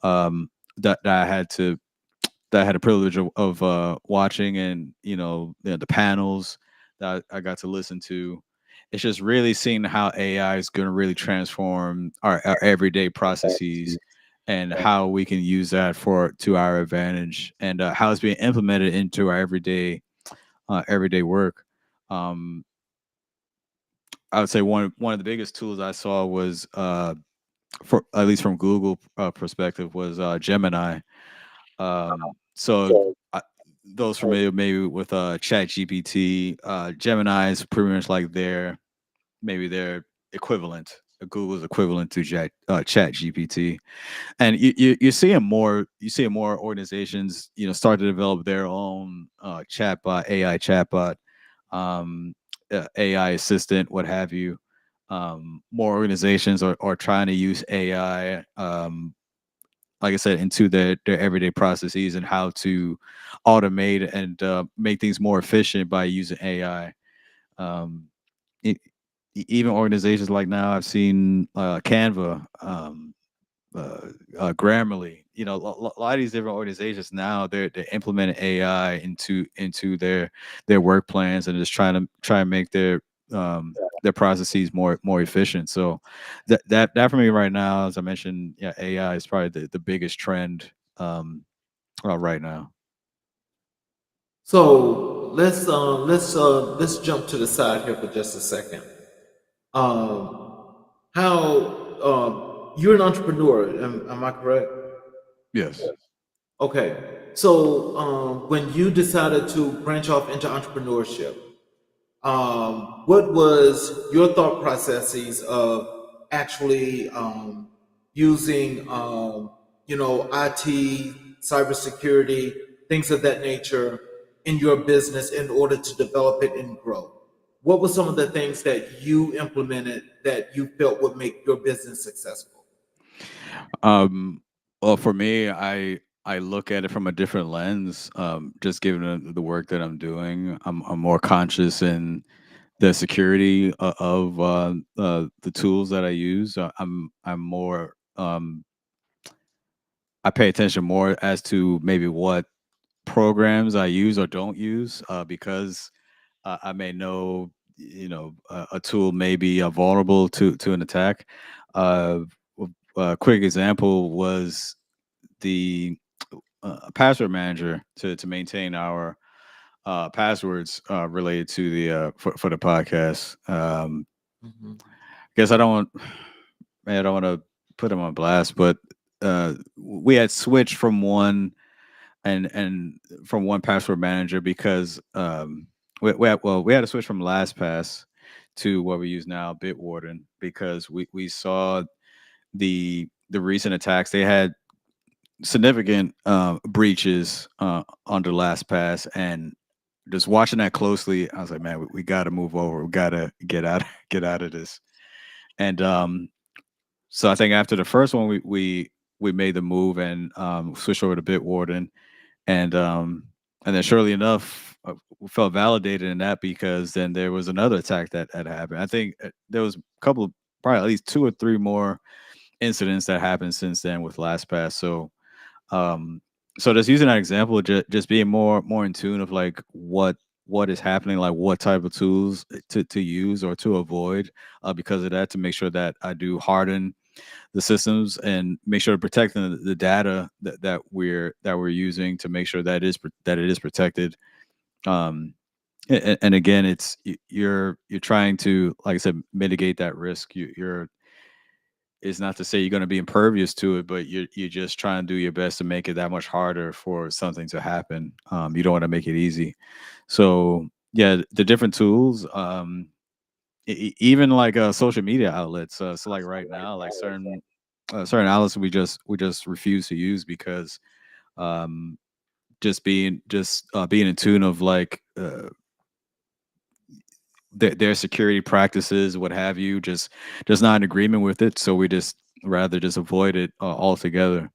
that I had to that I had the privilege of watching, and the panels that I got to listen to, It's just really seeing how AI is going to really transform our everyday processes and how we can use that for to our advantage and how it's being implemented into our everyday work. Um, I would say one of the biggest tools I saw was for at least from Google perspective was Gemini. So I, those familiar maybe with Chat GPT, Gemini is pretty much like their equivalent, Google's equivalent to Chat GPT. And you're seeing more organizations start to develop their own chatbot, AI chatbot, AI assistant, what have you. More organizations are trying to use AI, like I said, into their everyday processes and how to automate and make things more efficient by using AI. Um, e- Even organizations like now, I've seen Canva, Grammarly. A lot of these different organizations now they're implementing AI into their work plans and just try and make their processes more efficient. So that for me right now, as I mentioned, yeah, AI is probably the biggest trend um, right now. So let's jump to the side here for just a second. How you're an entrepreneur? Am I correct? Yes. Okay. So when you decided to branch off into entrepreneurship, what was your thought processes of actually using, IT, cybersecurity, things of that nature in your business in order to develop it and grow? What were some of the things that you implemented that you felt would make your business successful? Um, well, for me, I look at it from a different lens. Just given the work that I'm doing, I'm more conscious in the security of the tools that I use. I'm more I pay attention more as to maybe what programs I use or don't use because I may know a tool may be vulnerable to an attack. Uh, a quick example was the password manager to maintain our passwords related to the for the podcast. Mhm. Guess I don't want, man, I don't want to put him on blast, but we had switched from one and from one password manager because we had to switch from LastPass to what we use now, Bitwarden, because we saw the recent attacks. They had significant breaches under LastPass, and just watching that closely, I was like, man, we got to move over. We got to get out of this. And so I think after the first one, we made the move and switched over to Bitwarden, and and then surely enough, we felt validated in that because then there was another attack that had happened. I think there was a couple of probably at least two or three more incidents that happened since then with LastPass. Um, so just using that example, just being more in tune of like what is happening, like what type of tools to use or to avoid, because of that, to make sure that I do harden the systems and make sure to protect the data that we're using to make sure that it is protected. Um, and again, you're trying to, like I said, mitigate that risk. You're It's not to say you're going to be impervious to it, but you're just trying to do your best to make it that much harder for something to happen. You don't want to make it easy. So yeah, the different tools, even like social media outlets. So like right now, like certain outlets we just refuse to use because um, being in tune of like their security practices, what have you, just not in agreement with it. So we just rather just avoid it altogether.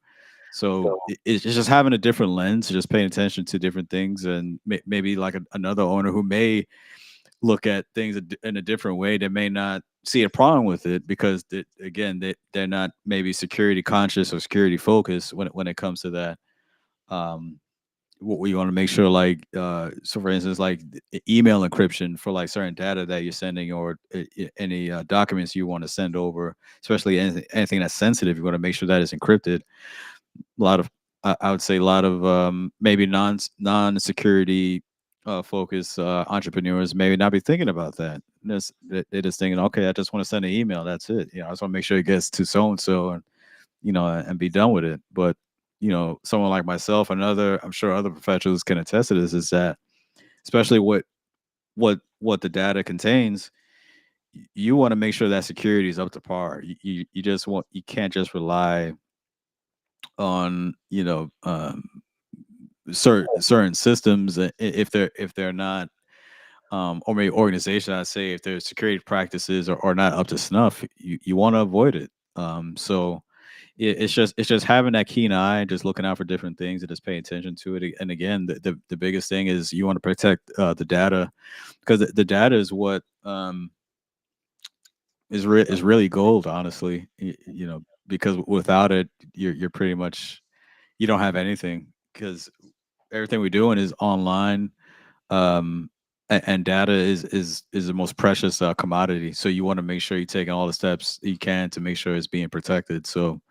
So it's just having a different lens, just paying attention to different things, and maybe like another owner who may look at things in a different way. They may not see a problem with it because again, they're not maybe security conscious or security focused when it comes to that. Um, what we want to make sure, like, so for instance, like email encryption for like certain data that you're sending, or any documents you want to send over, especially anything that's sensitive, you want to make sure that it's encrypted. A lot of, I would say, a lot of maybe non security focused entrepreneurs maybe not be thinking about that. They're just thinking, okay, I just want to send an email. That's it. I just want to make sure it gets to so and so, and and be done with it. But someone like myself and other, I'm sure other professionals can attest to this, is that especially what the data contains, you want to make sure that security is up to par. You can't just rely on certain systems, if they're not, or maybe organization, I say, if their security practices are not up to snuff, you want to avoid it. So it's just having that keen eye and just looking out for different things and just paying attention to it. And again, the biggest thing is you want to protect the data, because the data is what is really gold, honestly. Because without it, you're pretty much, you don't have anything, because everything we're doing is online. And data is the most precious commodity. So you want to make sure you're taking all the steps you can to make sure it's being protected. So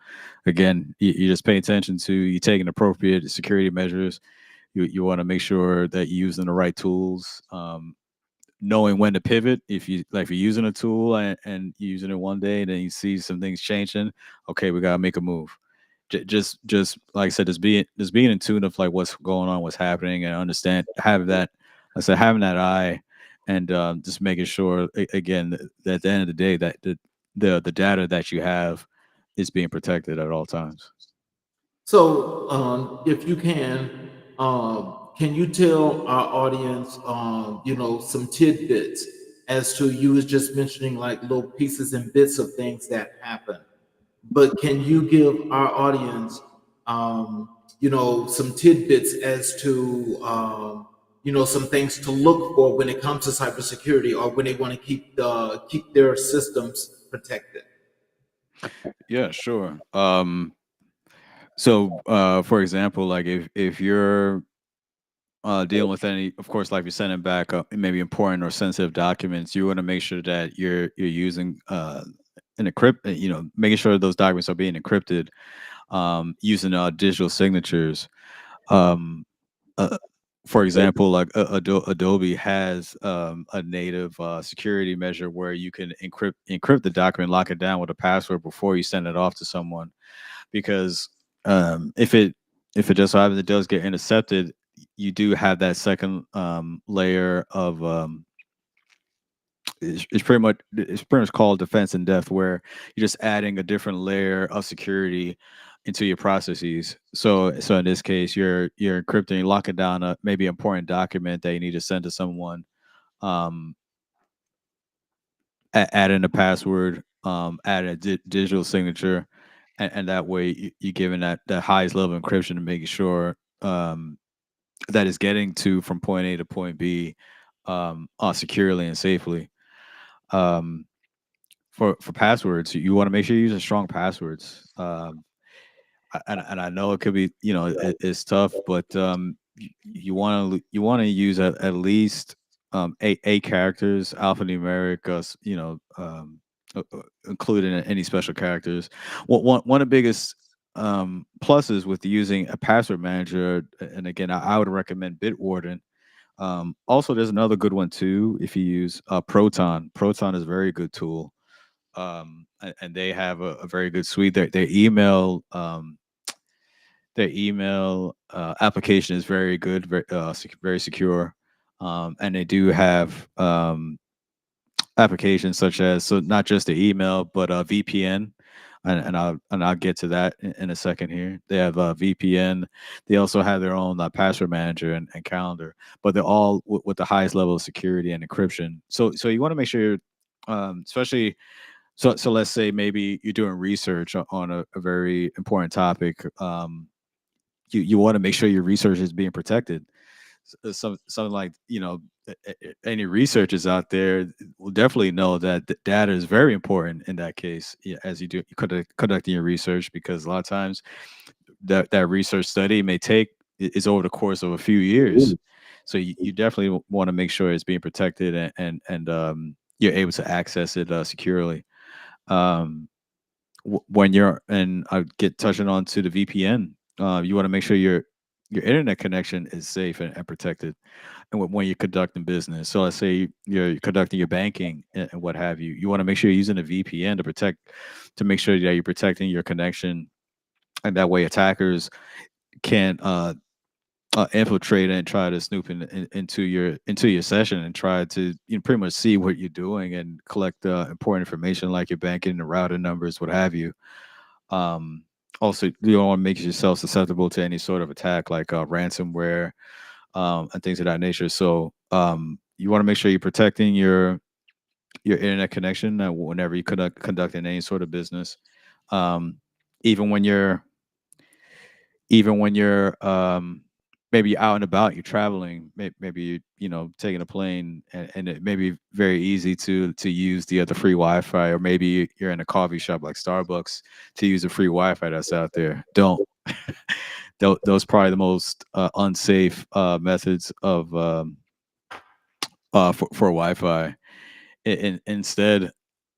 again, you just pay attention to you taking appropriate security measures. You want to make sure that you're using the right tools. Knowing when to pivot, if you like, if you're using a tool and you're using it one day and then you see some things changing, okay, we gotta make a move. Just like I said, just being in tune of like what's going on, what's happening, and understand, have that, like I said, having that eye, and just making sure, again, that at the end of the day, that the data that you have is being protected at all times. So, if you can you tell our audience, some tidbits as to, you was just mentioning like little pieces and bits of things that happen, but can you give our audience, some tidbits as to, some things to look for when it comes to cybersecurity, or when they want to keep their systems protected? Yeah, sure. So, for example, like if you're dealing with any, of course, like you're sending back maybe important or sensitive documents, you want to make sure that you're using an encrypt, making sure those documents are being encrypted, using digital signatures. Um, uh, for example, like Adobe has a native security measure where you can encrypt the document, lock it down with a password before you send it off to someone. Because if it just so happens it does get intercepted, you do have that second layer of it's pretty much called defense in depth, where you're just adding a different layer of security into your processes. So in this case, you're encrypting, locking down a maybe important document that you need to send to someone. Um, add in a password, add a digital signature, and that way you're giving that highest level of encryption and making sure that is getting to from point A to point B securely and safely. Um, for passwords, you want to make sure you're using strong passwords. And I know it could be, it's tough, but you want to use at least eight characters, alphanumeric, including any special characters. One of the biggest pluses with using a password manager, and again, I would recommend Bitwarden. Also, there's another good one too. If you use Proton, Proton is a very good tool, and they have a very good suite. Their email application is very good, very secure, and they do have applications such as, so not just the email, but VPN, and I'll get to that in a second here. They have VPN. They also have their own password manager and calendar, but they're all with the highest level of security and encryption. So you want to make sure, especially, so let's say maybe you're doing research on a very important topic. You want to make sure your research is being protected. Something like, any researchers out there will definitely know that the data is very important in that case, as you conducting your research, because a lot of times that research study may take is over the course of a few years. So you definitely want to make sure it's being protected, and you're able to access it securely. Um, when you're, and I get touching on to the VPN, you want to make sure your internet connection is safe and protected, and when you're conducting business. So let's say you're conducting your banking and what have you. You want to make sure you're using a VPN to protect, to make sure that you're protecting your connection, and that way attackers can't infiltrate and try to snoop into your session and try to, pretty much see what you're doing and collect important information like your banking, the router numbers, what have you. Um, Also, you don't want to make yourself susceptible to any sort of attack like ransomware, and things of that nature. So you want to make sure you're protecting your internet connection whenever you conducting any sort of business. Um, even when you're even when you're maybe out and about, you're traveling, maybe taking a plane, and it may be very easy to use the other free Wi-Fi, or maybe you're in a coffee shop like Starbucks to use the free Wi-Fi that's out there. Don't. Those probably the most unsafe methods of for Wi-Fi. Instead,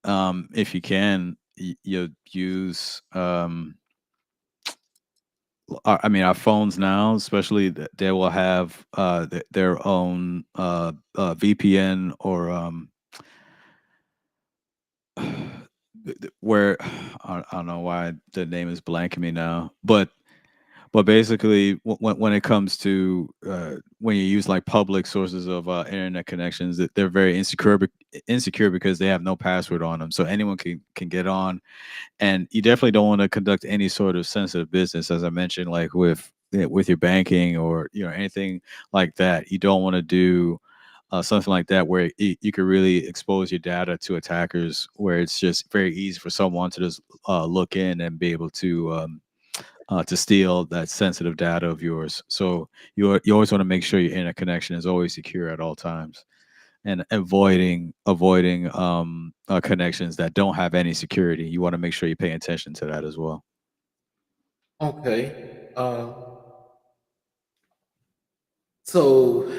if you can, you use I mean, our phones now, especially, they will have their own VPN, or where I don't know why the name is blanking me now, but basically, when it comes to when you use like public sources of internet connections, that they're very insecure because they have no password on them, so anyone can get on. And you definitely don't want to conduct any sort of sensitive business, as I mentioned, like with your banking, or anything like that. You don't want to do something like that where you could really expose your data to attackers, where it's just very easy for someone to just look in and be able to steal that sensitive data of yours. So you always want to make sure your internet connection is always secure at all times, and avoiding connections that don't have any security. You want to make sure you're paying attention to that as well. Okay. So,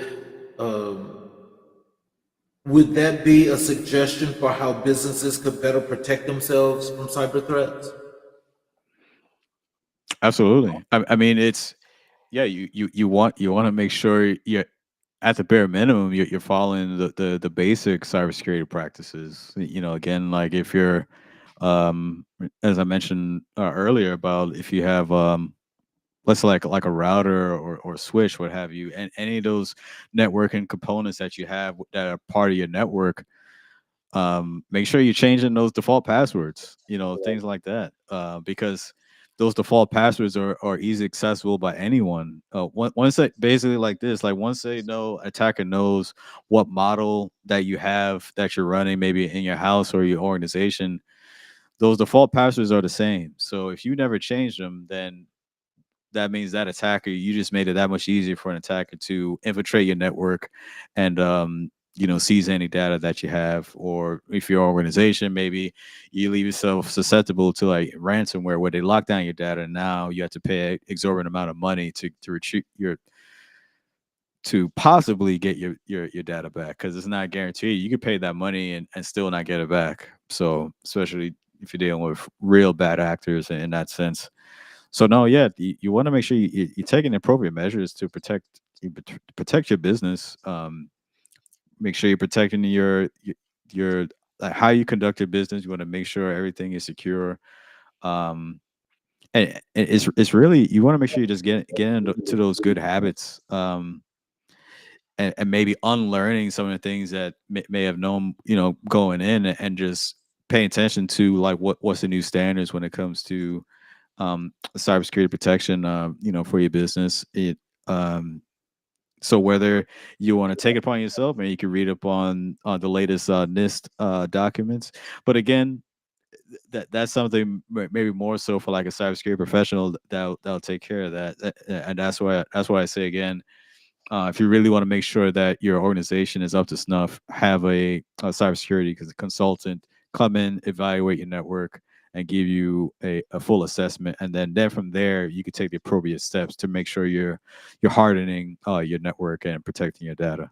would that be a suggestion for how businesses could better protect themselves from cyber threats? Absolutely. I mean, it's, yeah. You want to make sure you're, at the bare minimum, you're following the basic cybersecurity practices. Again, like if you're, as I mentioned earlier, about if you have let's say like a router or switch, what have you, and any of those networking components that you have that are part of your network, make sure you're changing those default passwords, things like that, because those default passwords are easy accessible by anyone. Once they, basically like this, like once they know, attacker knows what model that you have that you're running, maybe in your house or your organization, those default passwords are the same. So if you never change them, then that means that attacker, you just made it that much easier for an attacker to infiltrate your network, and seize any data that you have. Or if your organization, maybe you leave yourself susceptible to like ransomware, where they lock down your data, and now you have to pay an exorbitant amount of money to retrieve your, to possibly get your data back, because it's not guaranteed. You could pay that money and still not get it back. So especially if you're dealing with real bad actors in that sense. So no, yeah, you want to make sure you're taking appropriate measures to protect your business. Make sure you're protecting your like how you conduct your business. You want to make sure everything is secure. Um, and it's really, you want to make sure you just get into those good habits. And maybe unlearning some of the things that may have known, going in, and just paying attention to like what's the new standards when it comes to cybersecurity protection, for your business. So whether you want to take it upon yourself, and you can read up on the latest NIST documents, but again, that's something maybe more so for like a cybersecurity professional that'll take care of that. And that's why I say again, if you really want to make sure that your organization is up to snuff, have a cybersecurity consultant come in, evaluate your network, and give you a full assessment, and then from there you could take the appropriate steps to make sure you're hardening your network and protecting your data.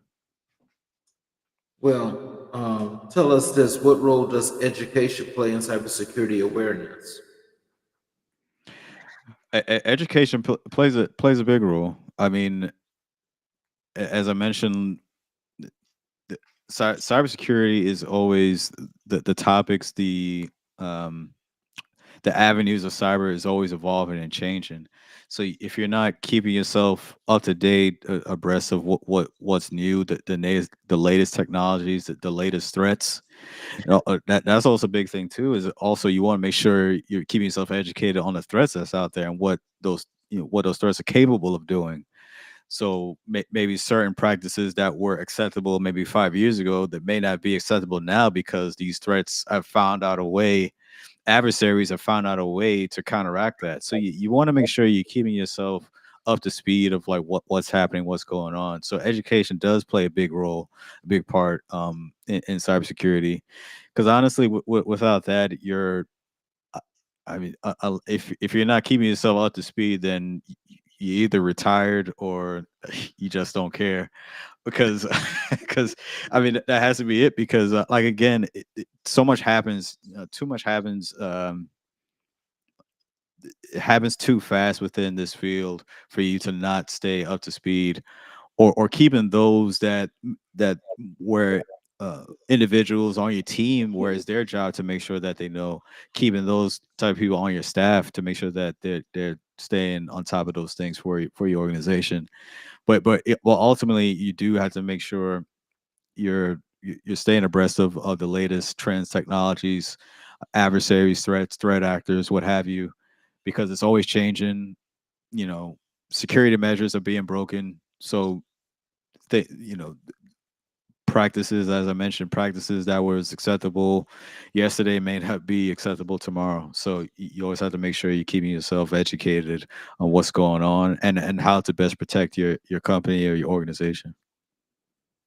Well, tell us this: what role does education play in cybersecurity awareness? Education plays a big role. I mean, as I mentioned, cybersecurity is always the topics, um, the avenues of cyber is always evolving and changing. So if you're not keeping yourself up to date, abreast of what's new, the latest technologies, the latest threats, that's also a big thing too. Is also you want to make sure you're keeping yourself educated on the threats that's out there and what those threats are capable of doing. So maybe certain practices that were acceptable maybe 5 years ago that may not be acceptable now because these threats have found out a way, adversaries have found out a way to counteract that. So you want to make sure you're keeping yourself up to speed of like what's happening, what's going on. So education does play a big role, a big part in cybersecurity. Because honestly, without that, I I mean, if you're not keeping yourself up to speed, then you either retired or you just don't care because because I mean that has to be it because like again so much happens, too much happens, it happens too fast within this field for you to not stay up to speed, or keeping those that where individuals on your team where it's their job to make sure that they know, keeping those type of people on your staff to make sure that they're staying on top of those things for your organization. Well, ultimately you do have to make sure you're staying abreast of the latest trends, technologies, adversaries, threats, threat actors, what have you, because it's always changing. You know, security measures are being broken, so they, practices, as I mentioned, practices that was acceptable yesterday may not be acceptable tomorrow. So you always have to make sure you're keeping yourself educated on what's going on and how to best protect your company or your organization.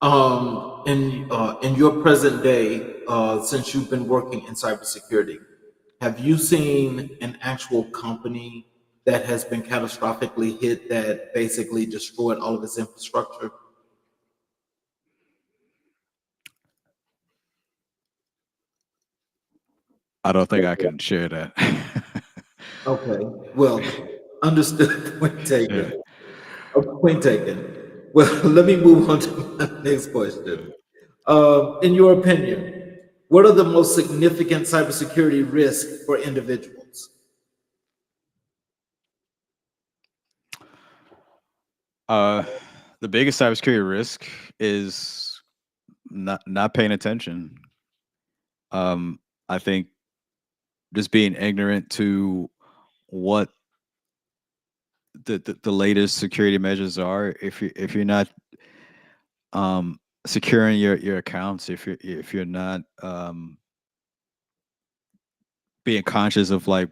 In your present day, since you've been working in cybersecurity, have you seen an actual company that has been catastrophically hit that basically destroyed all of its infrastructure? I don't think I can share that. Okay, well, understood. Point Yeah. taken. Point taken. Well, let me move on to my next question. In your opinion, what are the most significant cybersecurity risks for individuals? Uh, the biggest cybersecurity risk is not paying attention. I think just being ignorant to what the latest security measures are. If you're not securing your accounts, if you're not being conscious of like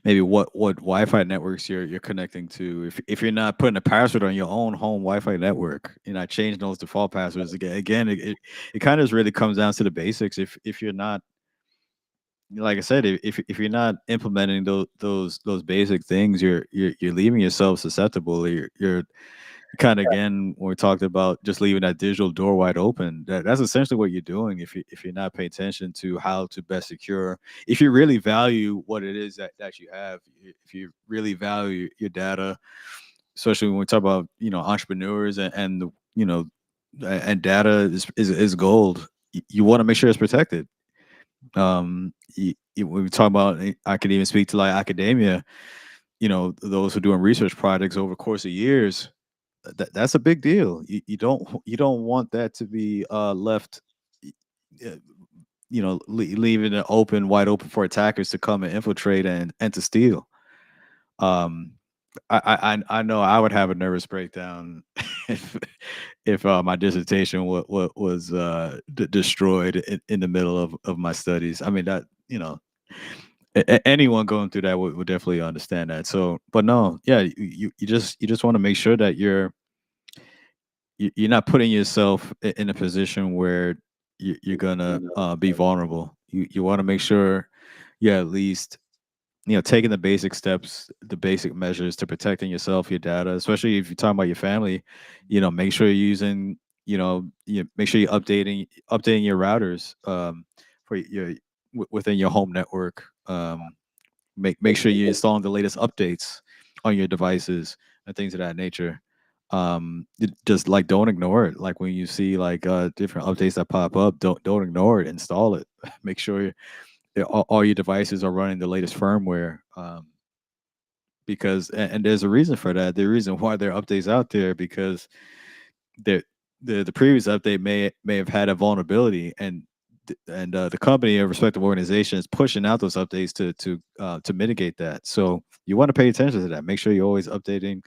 maybe what Wi-Fi networks you're connecting to. If you're not putting a password on your own home Wi-Fi network, you're not changing those default passwords again. It kind of really comes down to the basics. If you're not, like I said, if you're not implementing those basic things, you're leaving yourself susceptible. You're kind of, again, when we talked about just leaving that digital door wide open, that's essentially what you're doing if you're not paying attention to how to best secure. If you really value what it is that you have, if you really value your data, especially when we talk about entrepreneurs and the and data is gold. You want to make sure it's protected. When we talk about, I could even speak to like academia, those who are doing research projects over the course of years, that's a big deal. You don't want that to be left, y- uh, leaving it open, wide open for attackers to come and infiltrate and to steal. Um, I know I would have a nervous breakdown if my dissertation was destroyed in the middle of my studies. I mean that anyone going through that would definitely understand that. So, but no, yeah, you just want to make sure that you're not putting yourself in a position where you're gonna be vulnerable. You want to make sure yeah, at least taking the basic steps, the basic measures to protecting yourself, your data, especially if you're talking about your family. Make sure you're using, make sure you're updating your routers for within your home network. Make sure you're installing the latest updates on your devices and things of that nature. Just like don't ignore it. Like when you see like different updates that pop up, don't ignore it. Install it. Make sure all your devices are running the latest firmware. Because and there's a reason for that. The reason why there are updates out there because the the previous update may have had a vulnerability, and the company or respective organization is pushing out those updates to mitigate that. So you want to pay attention to that. Make sure you're always updating.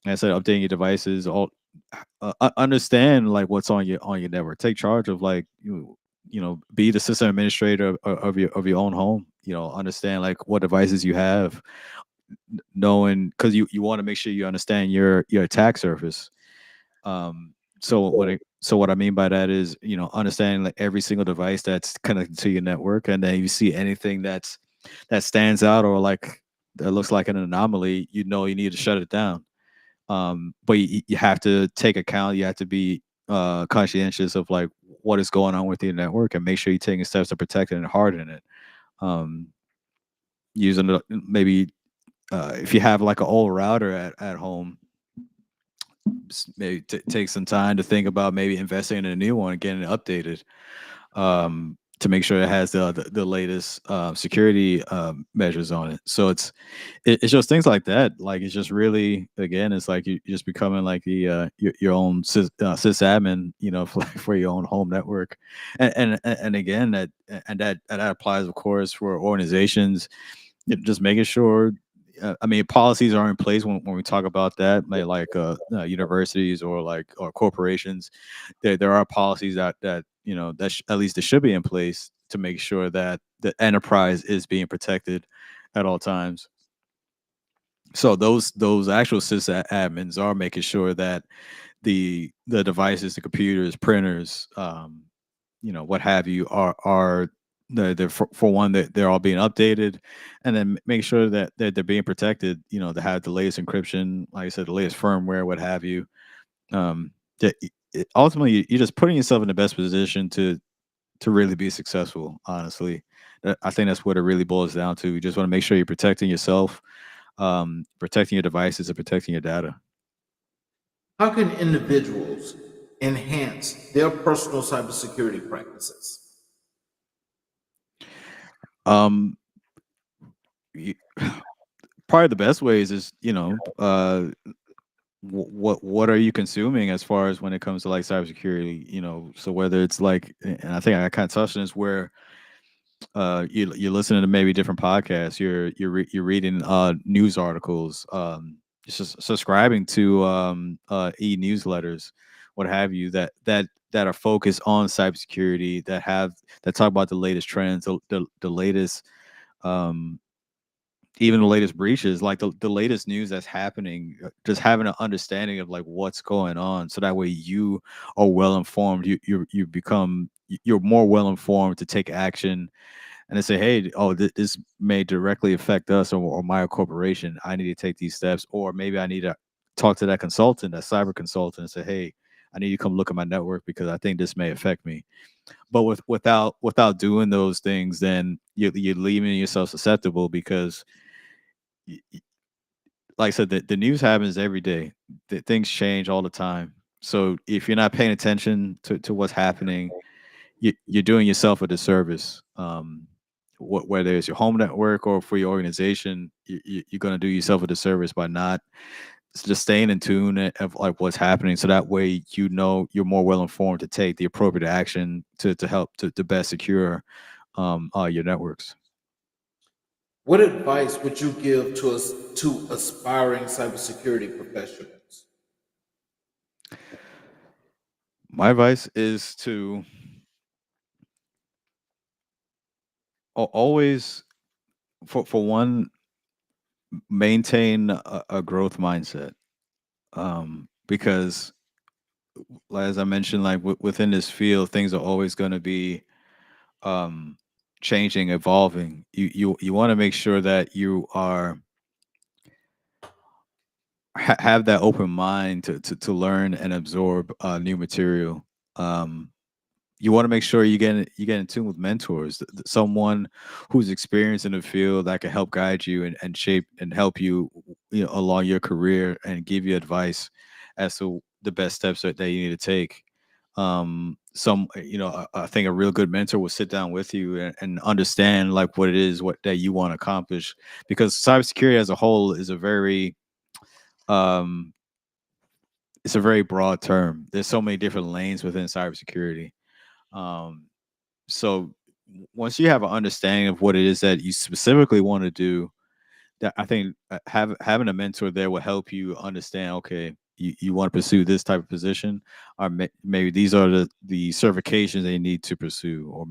Like I said, updating your devices. All understand like what's on your network. Take charge of like be the system administrator of your own home. Understand like what devices you have, knowing because you want to make sure you understand your attack surface. So what I mean by that is understanding like every single device that's connected to your network, and then you see anything that stands out or like that looks like an anomaly, you need to shut it down. But you have to take account. You have to be conscientious of like what is going on with your network, and make sure you're taking steps to protect it and harden it. Um, using maybe if you have like an old router at home, maybe take some time to think about maybe investing in a new one and getting it updated, to make sure it has the latest security measures on it. So it's just things like that. Like it's just really again, it's like you're just becoming like your own sysadmin, for your own home network, and again that applies of course for organizations. Just making sure. I mean, policies are in place when we talk about that, like universities or corporations. There are policies that at least they should be in place to make sure that the enterprise is being protected at all times. So those actual sysadmins are making sure that the devices, the computers, printers, what have you, are they're for one that they're all being updated, and then make sure that they're being protected. To have the latest encryption, like I said, the latest firmware, what have you. Um, ultimately, you're just putting yourself in the best position to really be successful. Honestly, I think that's what it really boils down to. You just want to make sure you're protecting yourself, protecting your devices, and protecting your data. How can individuals enhance their personal cybersecurity practices? Um, y- Probably the best ways is what are you consuming as far as when it comes to like cybersecurity? So whether it's like, and I think I kind of touched on this, where you're listening to maybe different podcasts, you're reading news articles, just subscribing to e-newsletters, what have you, that are focused on cybersecurity, that talk about the latest trends, the latest, um even the latest breaches, like the latest news that's happening, just having an understanding of like what's going on, so that way you are well informed. You're more well informed to take action, and to say, hey, oh, this may directly affect us, or my corporation. I need to take these steps, or maybe I need to talk to that consultant, that cyber consultant, and say, hey, I need you to come look at my network because I think this may affect me. But without doing those things, then you're leaving yourself susceptible because like I said, the news happens every day. Things change all the time. So if you're not paying attention to what's happening, you're doing yourself a disservice. Whether it's your home network or for your organization, you're going to do yourself a disservice by not just staying in tune of like what's happening. So that way, you're more well informed to take the appropriate action to help to best secure your networks. What advice would you give to aspiring cybersecurity professionals? My advice is to always, for one, maintain a growth mindset, because as I mentioned, like within this field, things are always going to be um changing, evolving, you want to make sure that you are have that open mind to learn and absorb new material. Um, you want to make sure you get in tune with mentors, someone who's experienced in the field that can help guide you and shape and help you, you know, along your career and give you advice as to the best steps that you need to take. Some, you know, I think a real good mentor will sit down with you and understand like what it is what that you want to accomplish, because cybersecurity as a whole is a very um it's a very broad term. There's so many different lanes within cybersecurity. Um, so once you have an understanding of what it is that you specifically want to do, that I think having a mentor there will help you understand. Okay, you want to pursue this type of position, or maybe these are the certifications they need to pursue, or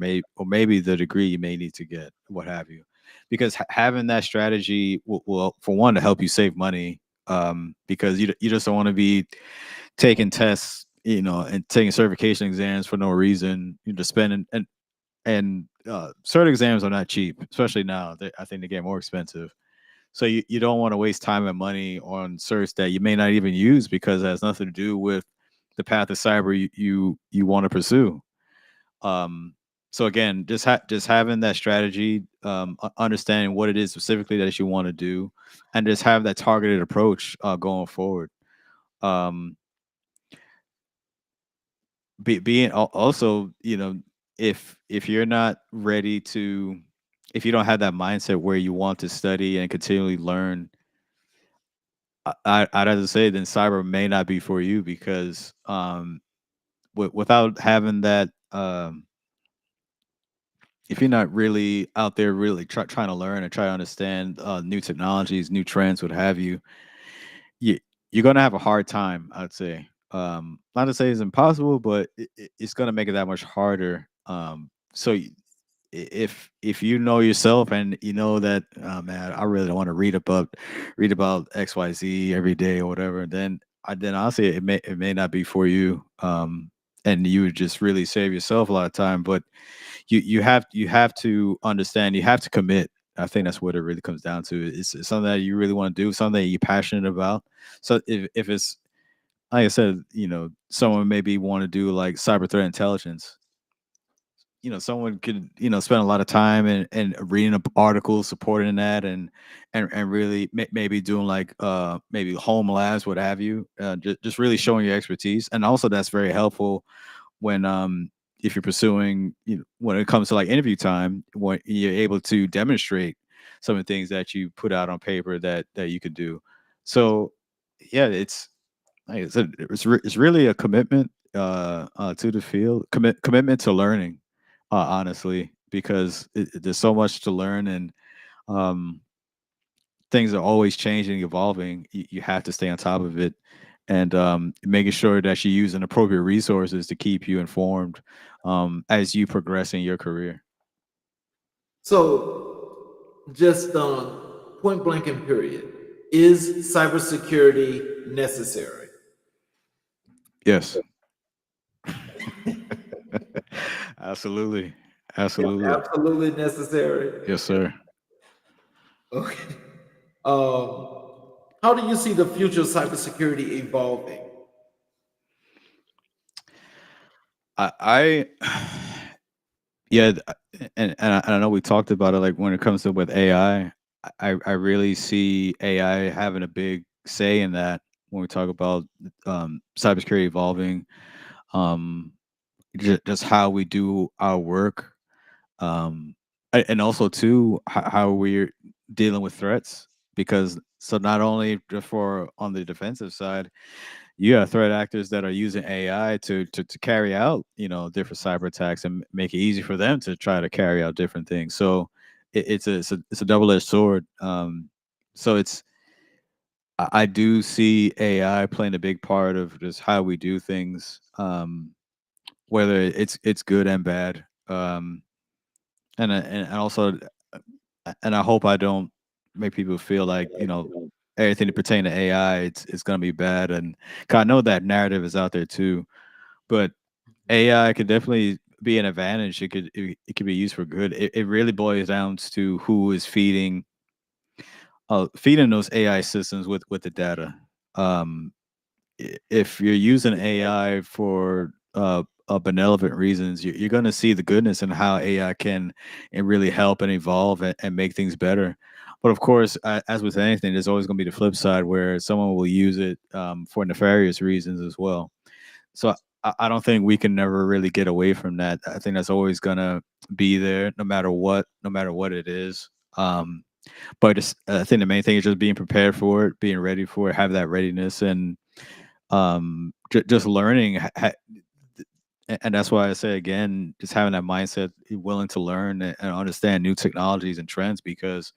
maybe the degree you may need to get, what have you. Because having that strategy will, for one, to help you save money. Because you just don't want to be taking tests, you know, and taking certification exams for no reason. You just spending and cert exams are not cheap, especially now. I think they get more expensive. So you don't want to waste time and money on certs that you may not even use because it has nothing to do with the path of cyber you want to pursue. Um, so again, just having that strategy, understanding what it is specifically that you want to do, and just have that targeted approach going forward. Um, being also, you know, if you're not ready to, if you don't have that mindset where you want to study and continually learn, I'd have to say then cyber may not be for you, because without having that, if you're not really out there really trying to learn and try to understand new technologies, new trends, what have you, you you're gonna have a hard time, I'd say. Not to say it's impossible, but it's gonna make it that much harder. So if you know yourself and you know that, oh man, I really don't want to read about XYZ every day or whatever, then honestly it may not be for you. And you would just really save yourself a lot of time. But you have to understand, you have to commit. I think that's what it really comes down to. It's something that you really want to do, something that you're passionate about. So if it's, like I said, you know, someone maybe want to do like cyber threat intelligence, you know, someone could, you know, spend a lot of time and reading up articles supporting that, and really maybe doing like maybe home labs, what have you, just really showing your expertise. And also that's very helpful when if you're pursuing, you know, when it comes to like interview time, when you're able to demonstrate some of the things that you put out on paper that you could do. So yeah, it's, like I said, it's really a commitment to the field, commitment to learning, honestly, because there's so much to learn, and um, things are always changing, evolving. You have to stay on top of it, and making sure that you're using appropriate resources to keep you informed as you progress in your career. So, just on point blank and period, is cybersecurity necessary? Yes, absolutely, absolutely. Absolutely necessary. Yes, sir. Okay. How do you see the future of cybersecurity evolving? I yeah, and I know we talked about it. Like when it comes to with AI, I really see AI having a big say in that when we talk about cybersecurity evolving, um, just how we do our work, and also too how we're dealing with threats. Because so not only just for on the defensive side, you have threat actors that are using AI to carry out, you know, different cyber attacks and make it easy for them to try to carry out different things. So it's a double edged sword. So it's, I do see AI playing a big part of just how we do things, whether it's good and bad. And also, and I hope I don't make people feel like, you know, everything that pertain to AI it's gonna be bad. And 'cause I know that narrative is out there too, but AI could definitely be an advantage. It could be used for good. It really boils down to who is feeding those AI systems with the data. Um, if you're using AI for benevolent reasons, you're going to see the goodness in how AI can and really help and evolve and make things better. But of course, as with anything, there's always going to be the flip side where someone will use it for nefarious reasons as well. So I don't think we can never really get away from that. I think that's always going to be there, no matter what it is. But I think the main thing is just being prepared for it, being ready for it, have that readiness, and just learning and that's why I say again, just having that mindset, willing to learn and understand new technologies and trends. Because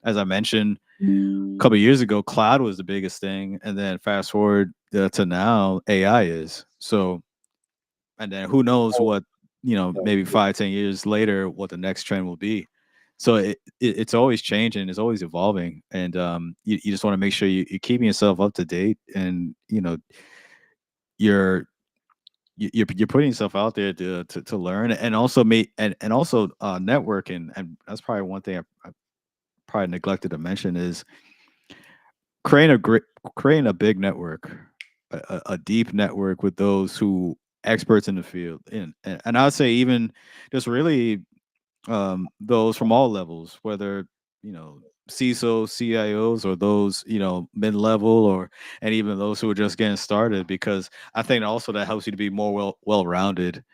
as I mentioned a couple of years ago, cloud was the biggest thing, and then fast forward to now, AI is. So and then who knows what, maybe 5-10 years later what the next trend will be. So it's always changing, it's always evolving, and you just want to make sure you're keeping yourself up to date, and you're you're putting yourself out there to learn, and also and also networking. And that's probably one thing I probably neglected to mention is creating a great creating a big network, a deep network with those who experts in the field, and I would say even just really those from all levels, whether CISO, CIOs, or those mid level, or and even those who are just getting started, because I think also that helps you to be more well rounded,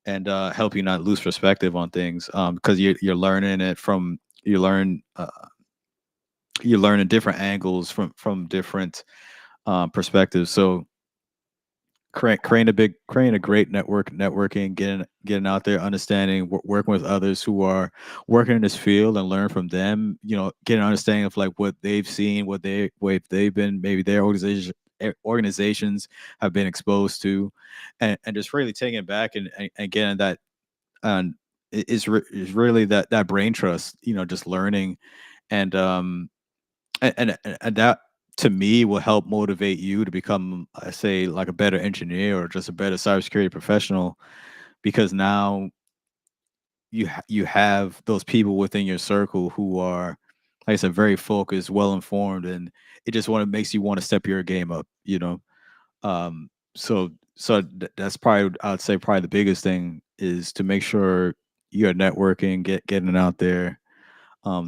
and help you not lose perspective on things, because you're learning it from you learn in different angles from different perspectives. So creating a great networking, getting out there, understanding, working with others who are working in this field, and learn from them. Getting an understanding of like what they've seen, what they've been, maybe their organizations have been exposed to, and just really taking it back, and getting that, and is really that brain trust. Just learning, and and that to me will help motivate you to become, I say, like a better engineer or just a better cybersecurity professional, because now you have those people within your circle who are, like I said, very focused, well informed, and it just makes you want to step your game up. That's probably, I'd say, probably the biggest thing is to make sure you're networking, getting out there,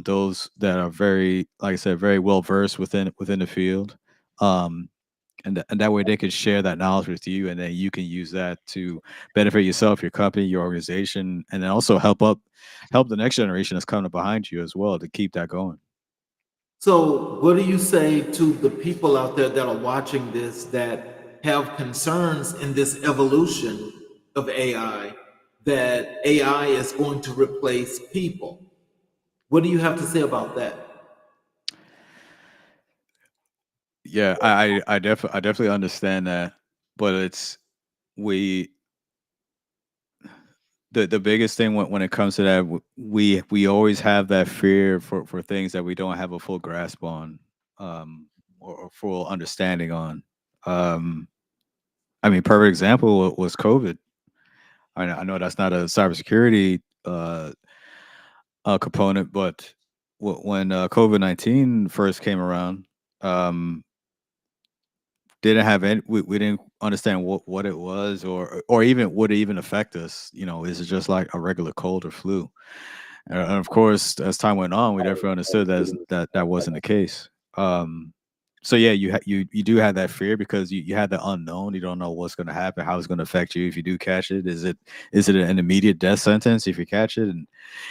those that are very, like I said, very well versed within the field, um, and that way they can share that knowledge with you, and then you can use that to benefit yourself, your company, your organization, and then also help the next generation that's coming behind you as well to keep that going. So, what do you say to the people out there that are watching this that have concerns in this evolution of AI, that AI is going to replace people? What do you have to say about that? Yeah, I definitely understand that, but it's we the biggest thing when it comes to that, we always have that fear for things that we don't have a full grasp on, or full understanding on. Um, I mean, perfect example was COVID. I know that's not a cybersecurity component, but when COVID-19 first came around, um, didn't have any. We didn't understand what it was, or even would it even affect us. Is it just like a regular cold or flu? And of course, as time went on, we definitely understood that wasn't the case. Um, so yeah, you do have that fear because you have the unknown. You don't know what's going to happen, how it's going to affect you if you do catch it. Is it an immediate death sentence if you catch it? And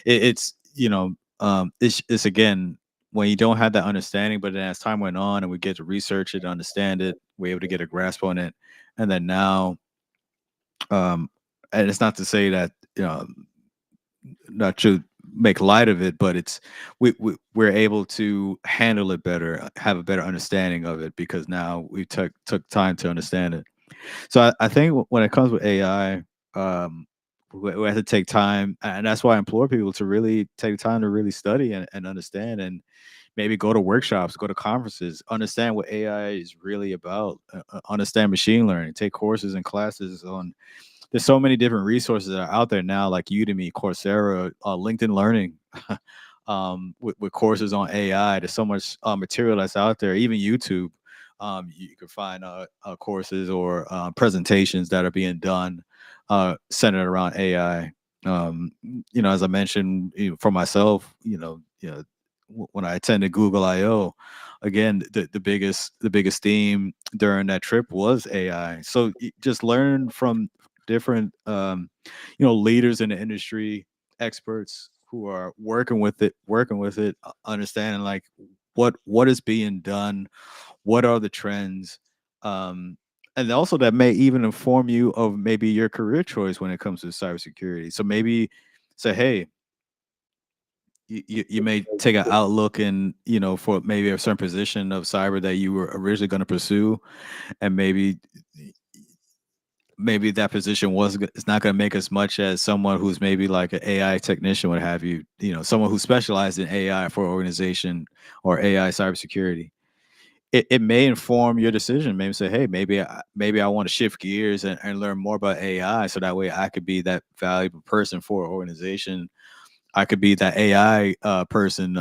it's it's again, when you don't have that understanding, but then as time went on and we get to research it, understand it, we're able to get a grasp on it, and then now, um, and it's not to say that not to make light of it, but we're able to handle it better, have a better understanding of it, because now we took time to understand it. So I think when it comes with AI, we have to take time, and that's why I implore people to really take time to really study and understand, and maybe go to workshops, go to conferences, understand what AI is really about, understand machine learning, take courses and classes on there's so many different resources that are out there now, like Udemy, Coursera, LinkedIn Learning, with courses on AI. There's so much material that's out there. Even YouTube, you can find courses or presentations that are being done centered around AI. As I mentioned, for myself, when I attended Google I/O, again, the biggest theme during that trip was AI. So just learn from different leaders in the industry, experts who are working with it, understanding like what is being done, what are the trends, um, and also that may even inform you of maybe your career choice when it comes to cybersecurity. So maybe say, hey, you may take an outlook in, for maybe a certain position of cyber that you were originally going to pursue, and maybe that position it's not going to make as much as someone who's maybe like an AI technician, what have you, someone who specialized in AI for an organization or AI cybersecurity. It may inform your decision. Maybe say, hey, maybe I want to shift gears and learn more about AI, so that way I could be that valuable person for an organization. I could be that AI person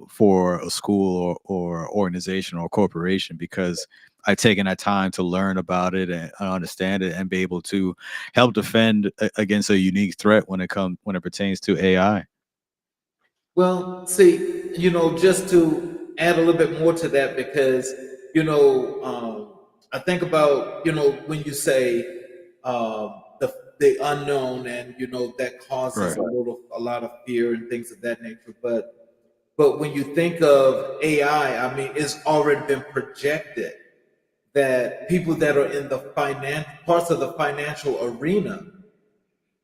for a school or organization or corporation, because I've taken that time to learn about it and understand it and be able to help defend against a unique threat when it pertains to AI. Well, see, just to add a little bit more to that, because I think about when you say the unknown, and that causes Right. a lot of fear and things of that nature. But when you think of AI, I mean, it's already been projected that people that are in the parts of the financial arena,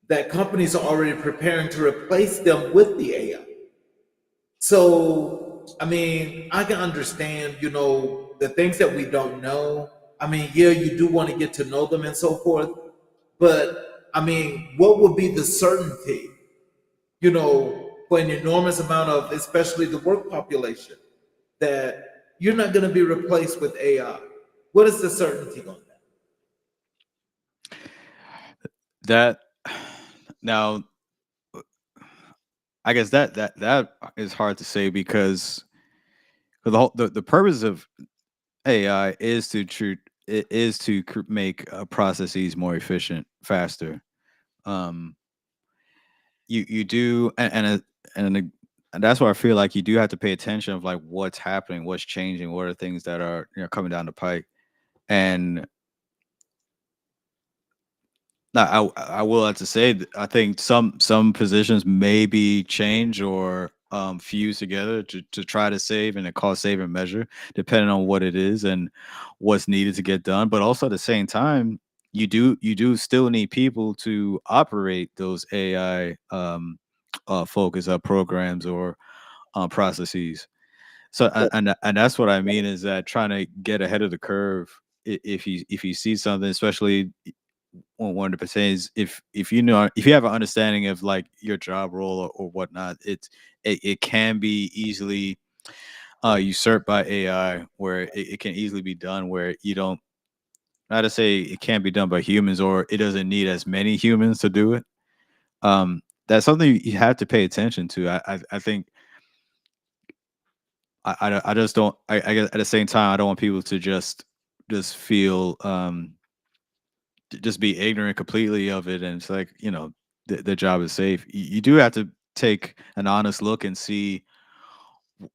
that companies are already preparing to replace them with the AI. So, I mean, I can understand, the things that we don't know. I mean, yeah, you do want to get to know them and so forth. But, I mean, what would be the certainty, for an enormous amount of, especially the work population, that you're not going to be replaced with AI? What is the certainty on that? That now, I guess that is hard to say, because the purpose of AI is to make processes more efficient, faster. Um, you do, and that's why I feel like you do have to pay attention of like what's happening, what's changing, what are things that are coming down the pike. And now, I will have to say that I think some positions may be changed or fused together to try to save in a cost saving measure, depending on what it is and what's needed to get done. But also at the same time, you do still need people to operate those AI focus programs or processes. So and that's what I mean, is that trying to get ahead of the curve. If you see something, especially when it pertains, if you have an understanding of like your job role or whatnot, it can be easily usurped by AI, where it can easily be done where you don't, not to say it can't be done by humans, or it doesn't need as many humans to do it. That's something you have to pay attention to. I think I just don't, I guess at the same time, I don't want people to just feel just be ignorant completely of it, and it's like, the job is safe. You do have to take an honest look and see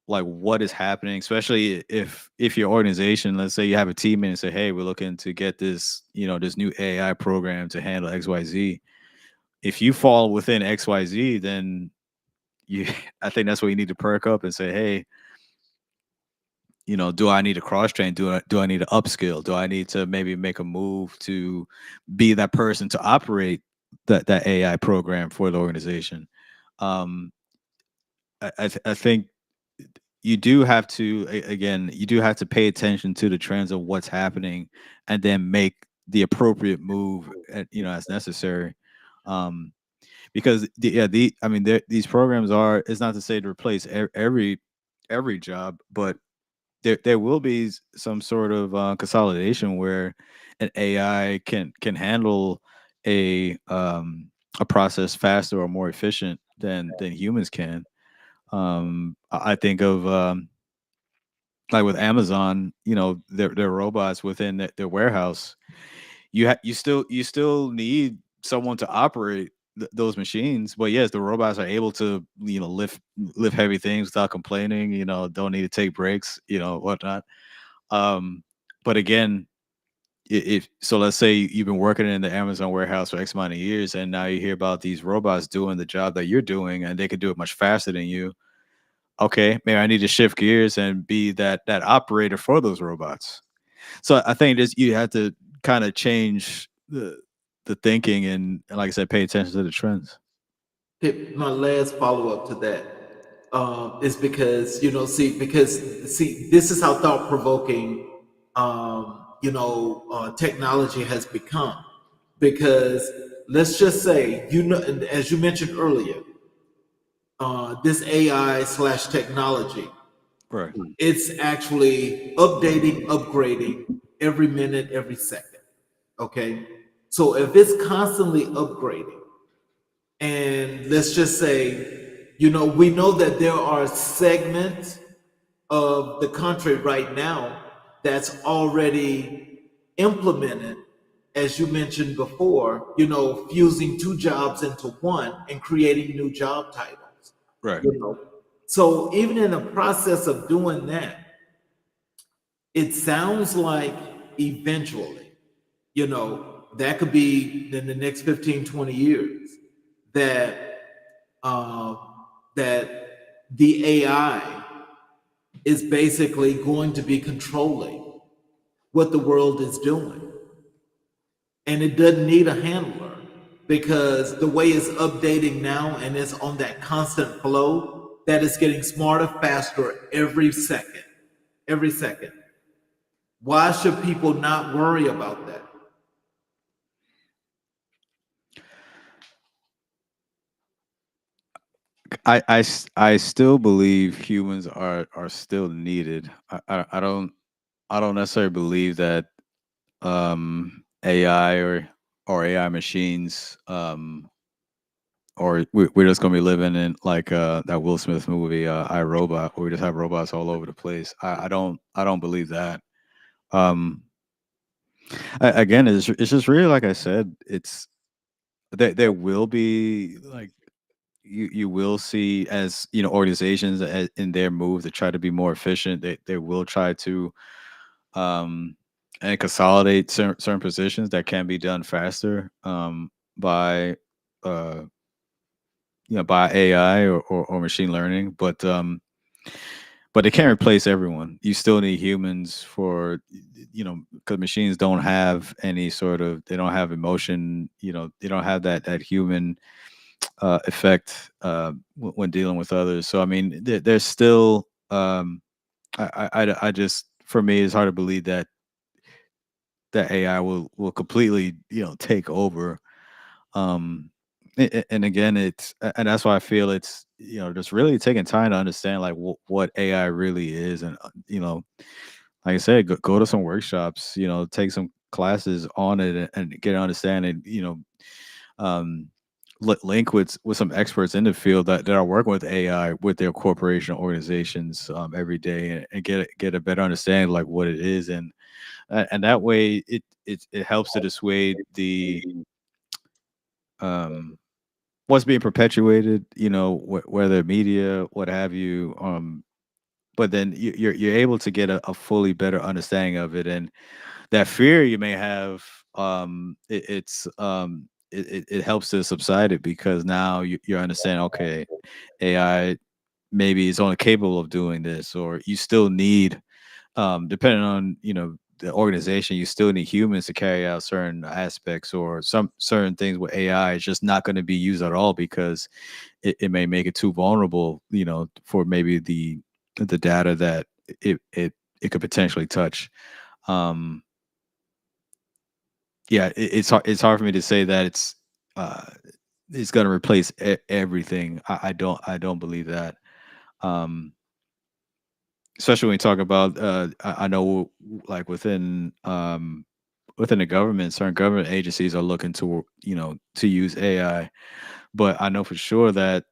like what is happening, especially if your organization, let's say you have a team and say, hey, we're looking to get this new AI program to handle XYZ. If you fall within XYZ, then you I think that's where you need to perk up and say, hey, do I need to cross train? Do I need to upskill? Do I need to maybe make a move to be that person to operate that AI program for the organization? Um, I think you do have to, again, you do have to pay attention to the trends of what's happening, and then make the appropriate move as necessary. Um, because I mean, these programs are, it's not to say to replace every job, but there will be some sort of consolidation where an AI can handle a process faster or more efficient than humans can. I think of like with Amazon, their robots within their warehouse. You still need someone to operate those machines, but yes, the robots are able to lift heavy things without complaining. Don't need to take breaks, whatnot. Um, but again, if so, let's say you've been working in the Amazon warehouse for X amount of years, and now you hear about these robots doing the job that you're doing, and they can do it much faster than you. Okay, maybe I need to shift gears and be that operator for those robots. So I think this you have to kind of change the thinking and like I said, pay attention to the trends. Okay, my last follow up to that is because this is how thought provoking technology has become. Because let's just say and as you mentioned earlier, this AI slash technology, Right. it's actually updating, upgrading every minute, every second. Okay, so if it's constantly upgrading, and let's just say, we know that there are segments of the country right now that's already implemented, as you mentioned before, fusing two jobs into one and creating new job titles. Right. So even in the process of doing that, it sounds like eventually, that could be in the next 15, 20 years, that um, that the AI is basically going to be controlling what the world is doing. And it doesn't need a handler because the way it's updating now and it's on that constant flow, that is getting smarter, faster every second. Every second. Why should people not worry about that? I still believe humans are still needed. I don't necessarily believe that AI or AI machines or we're just gonna be living in like that Will Smith movie, I Robot, where we just have robots all over the place. I don't believe that. Um, again, it's just really like I said, it's there will be like you will see as organizations in their move to try to be more efficient. They will try to um and consolidate certain positions that can be done faster by uh by AI or machine learning, but they can't replace everyone. You still need humans for because machines don't have any sort of they don't have emotion. They don't have that human effect when dealing with others. So I mean, there's still I just for me it's hard to believe that AI will completely take over. Um, and again, and that's why I feel it's just really taking time to understand like what AI really is, and like I said, go to some workshops, take some classes on it and get an understanding, um, link with some experts in the field that are working with AI with their corporation organizations every day, and get a better understanding like what it is, and that way it helps to dissuade the um what's being perpetuated, whether media, what have you. But then you're able to get a fully better understanding of it, and that fear you may have, it helps to subside it because now you're understanding. Okay, AI maybe is only capable of doing this, or you still need depending on the organization, you still need humans to carry out certain aspects or some certain things with AI is just not going to be used at all because it may make it too vulnerable, for maybe the data that it could potentially touch. Um, yeah, it's hard for me to say that uh, it's going to replace everything. I don't believe that. Um, Especially when we talk about I know like within within the government, certain government agencies are looking to, to use AI. But I know for sure that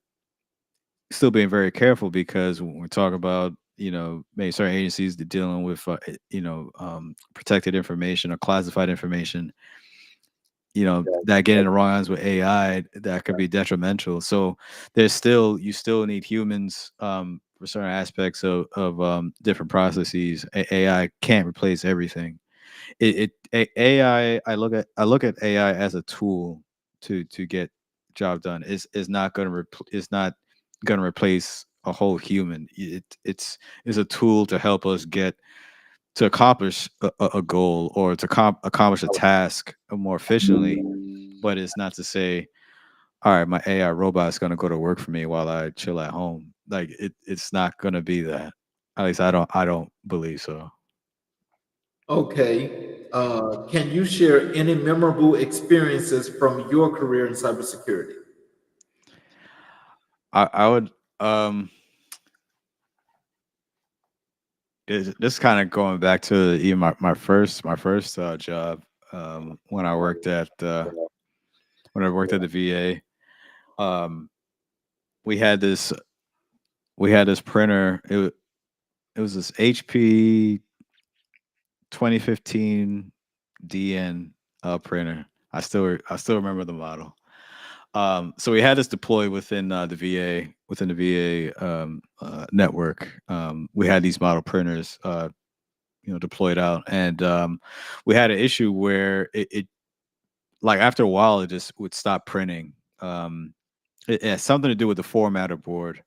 still being very careful, because when we talk about, maybe certain agencies that dealing with protected information or classified information, that getting the wrong hands with AI, that could be detrimental. So you still need humans for certain aspects of different processes. AI can't replace everything. AI, I look at AI as a tool to get job done. Is not going to it's not going to replace a whole human. It's a tool to help us get to accomplish a goal, or to accomplish a task more efficiently. But it's not to say, all right, my AI robot is going to go to work for me while I chill at home. Like it's not going to be that. At least I don't believe so. Okay. Can you share any memorable experiences from your career in cybersecurity? I would this kind of going back to even my first job, when I worked at the VA. We had this we had this printer. It was this HP 2015 DN printer. I still remember the model. So we had this deployed within the VA network. We had these model printers, deployed out, and we had an issue where it like after a while it just would stop printing. It has something to do with the formatter board,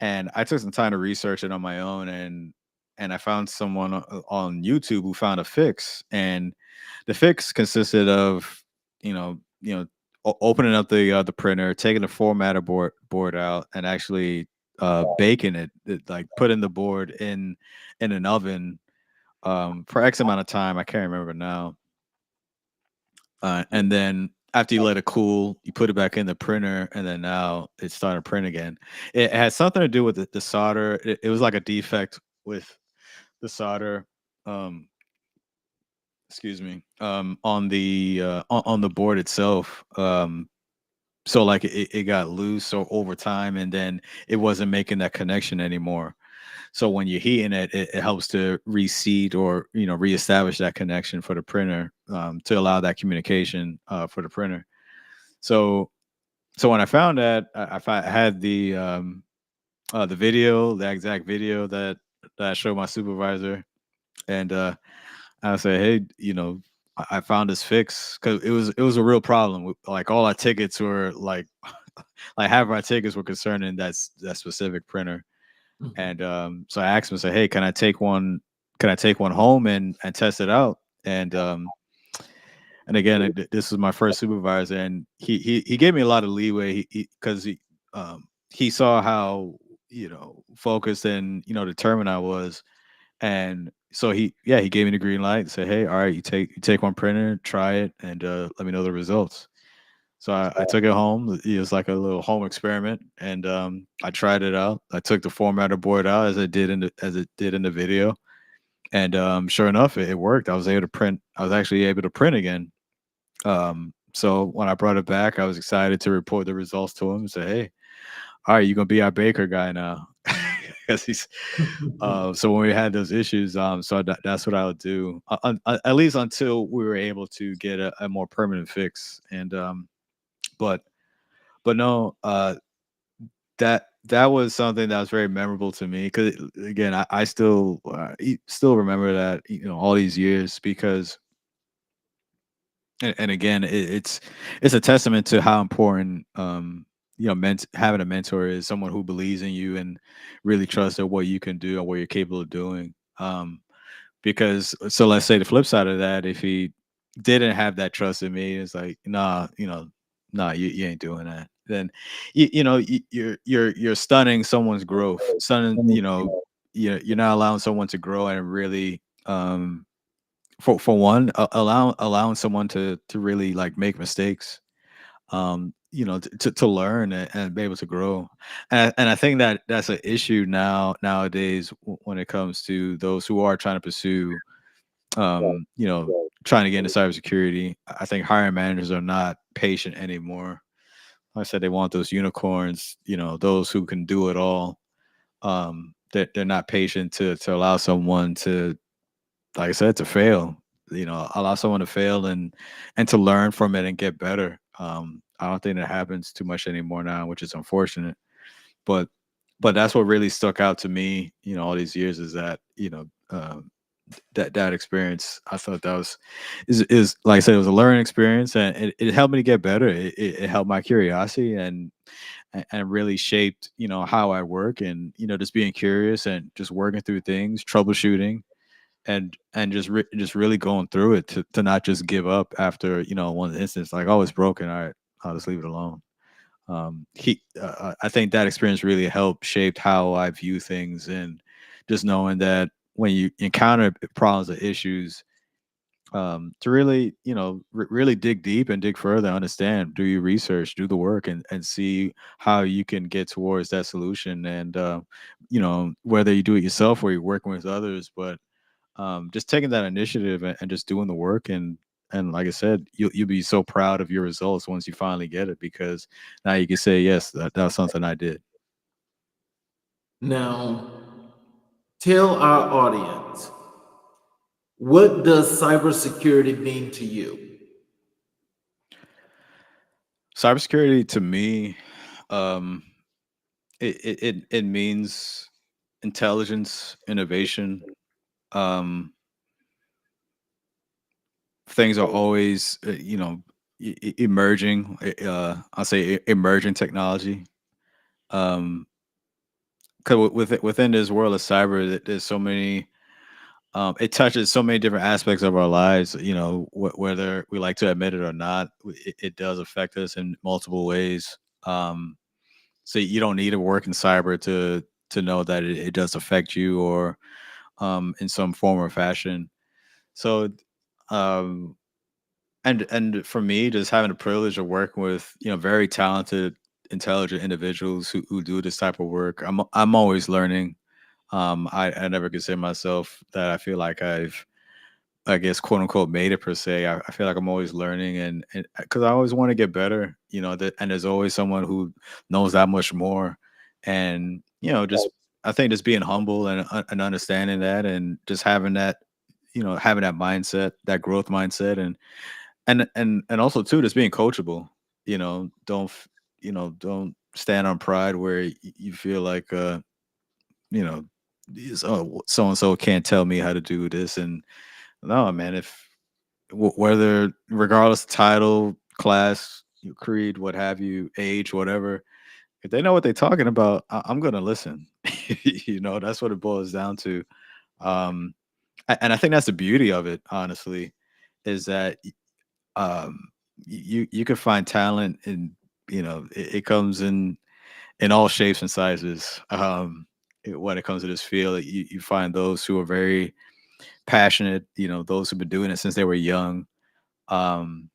and I took some time to research it on my own, and I found someone on YouTube who found a fix. And the fix consisted of, opening up the printer, taking the formatter board out, and actually baking like putting the board in an oven for X amount of time. I can't remember now. And then after you let it cool, you put it back in the printer, and then now it's starting to print again. It has something to do with the solder. It was like a defect with the solder. Um, excuse me. On the board itself. So like it got loose or over time, and then it wasn't making that connection anymore. So when you're heating it helps to reseat, or reestablish that connection for the printer, to allow that communication for the printer. So when I found that, I had the video, the exact video that I showed my supervisor, and I said, hey, I found this fix, because it was a real problem. Like all our tickets were like half of our tickets were concerning that specific printer. Mhm. And so I asked him, I said, hey, can I take one? Can I take one home and test it out? And again, this was my first supervisor, and he gave me a lot of leeway. Because he saw how focused and determined I was, and so he gave me the green light and said, hey, all right, you take one printer, try it, and let me know the results. So I took it home. It was like a little home experiment, and I tried it out. I took the formatter board out as it did in the video, and sure enough, it worked. I was able to print. I was actually able to print again. So when I brought it back, I was excited to report the results to him and say, "Hey, all right, you're gonna be our baker guy now." Because he's so when we had those issues, so that's what I would do, at least until we were able to get a more permanent fix. And but no, that was something that was very memorable to me, because again, I still remember that, all these years, because and again, it's a testament to how important, having a mentor is, someone who believes in you and really trusts in what you can do and what you're capable of doing. Because, so let's say the flip side of that, if he didn't have that trust in me, it's like, nah, nah, you ain't doing that. Then you're stunning someone's growth, stunning, you're not allowing someone to grow and really, for one, allowing someone to really like make mistakes, to learn and be able to grow. And I think that that's an issue nowadays, when it comes to those who are trying to pursue you know, trying to get into cybersecurity. I think hiring managers are not patient anymore. Like I said, they want those unicorns, you know, those who can do it all. They're not patient to allow someone to, like I said, to fail. You know, allow someone to fail and to learn from it and get better. I don't think that happens too much anymore now, which is unfortunate. But that's what really stuck out to me, you know, all these years is that, you know, that experience. I thought that was is like I said, it was a learning experience, and it helped me to get better. It helped my curiosity and really shaped, you know, how I work, and you know, just being curious and just working through things, troubleshooting, and just really going through it to not just give up after, you know, one instance like, oh, it's broken, all right, I'll just leave it alone. I think that experience really helped shaped how I view things, and just knowing that when you encounter problems or issues, to really, you know, really dig deep and dig further, understand, do your research, do the work, and see how you can get towards that solution. And you know, whether you do it yourself or you're working with others, but just taking that initiative and just doing the work, and like I said, you'll be so proud of your results once you finally get it, because now you can say, yes, that was something I did. Now, tell our audience, what does cybersecurity mean to you? Cybersecurity to me, um, it means intelligence, innovation. Um, things are always, you know, emerging. I'll say emerging technology. Um, because within this world of cyber, there's so many. It touches so many different aspects of our lives. You know, whether we like to admit it or not, it does affect us in multiple ways. So you don't need to work in cyber to know that it does affect you, or in some form or fashion. So, um, and for me, just having the privilege of working with, you know, very talented, intelligent individuals who do this type of work, I'm always learning. I never consider myself that. I feel like I've, I guess, quote unquote, made it per se. I feel like I'm always learning, and because I always want to get better, you know, and there's always someone who knows that much more. And, you know, just, I think just being humble and understanding that, and just having that, you know, having that mindset, that growth mindset, and also too, just being coachable. You know, you know, don't stand on pride where you feel like, you know, so and so can't tell me how to do this. And no, man, if whether, regardless of title, class, creed, what have you, age, whatever, if they know what they're talking about, I'm gonna listen. You know, that's what it boils down to. Um, and I think that's the beauty of it, honestly, is that um, you can find talent in, you know, it comes in all shapes and sizes. When it comes to this field, you find those who are very passionate, you know, those who've been doing it since they were young. Um,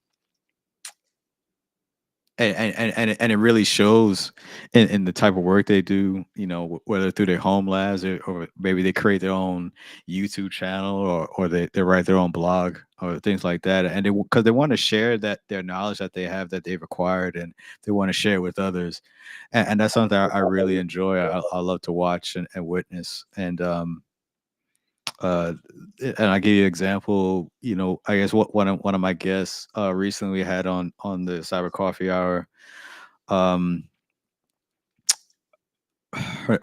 and it really shows in the type of work they do, you know, whether through their home labs, or maybe they create their own YouTube channel, or they write their own blog or things like that. And they, because they want to share that their knowledge that they have, that they've acquired, and they want to share it with others. And that's something I really enjoy. I love to watch and witness. Uh and I give you an example, you know, I guess what one of my guests recently had on the Cyber Coffee Hour. um her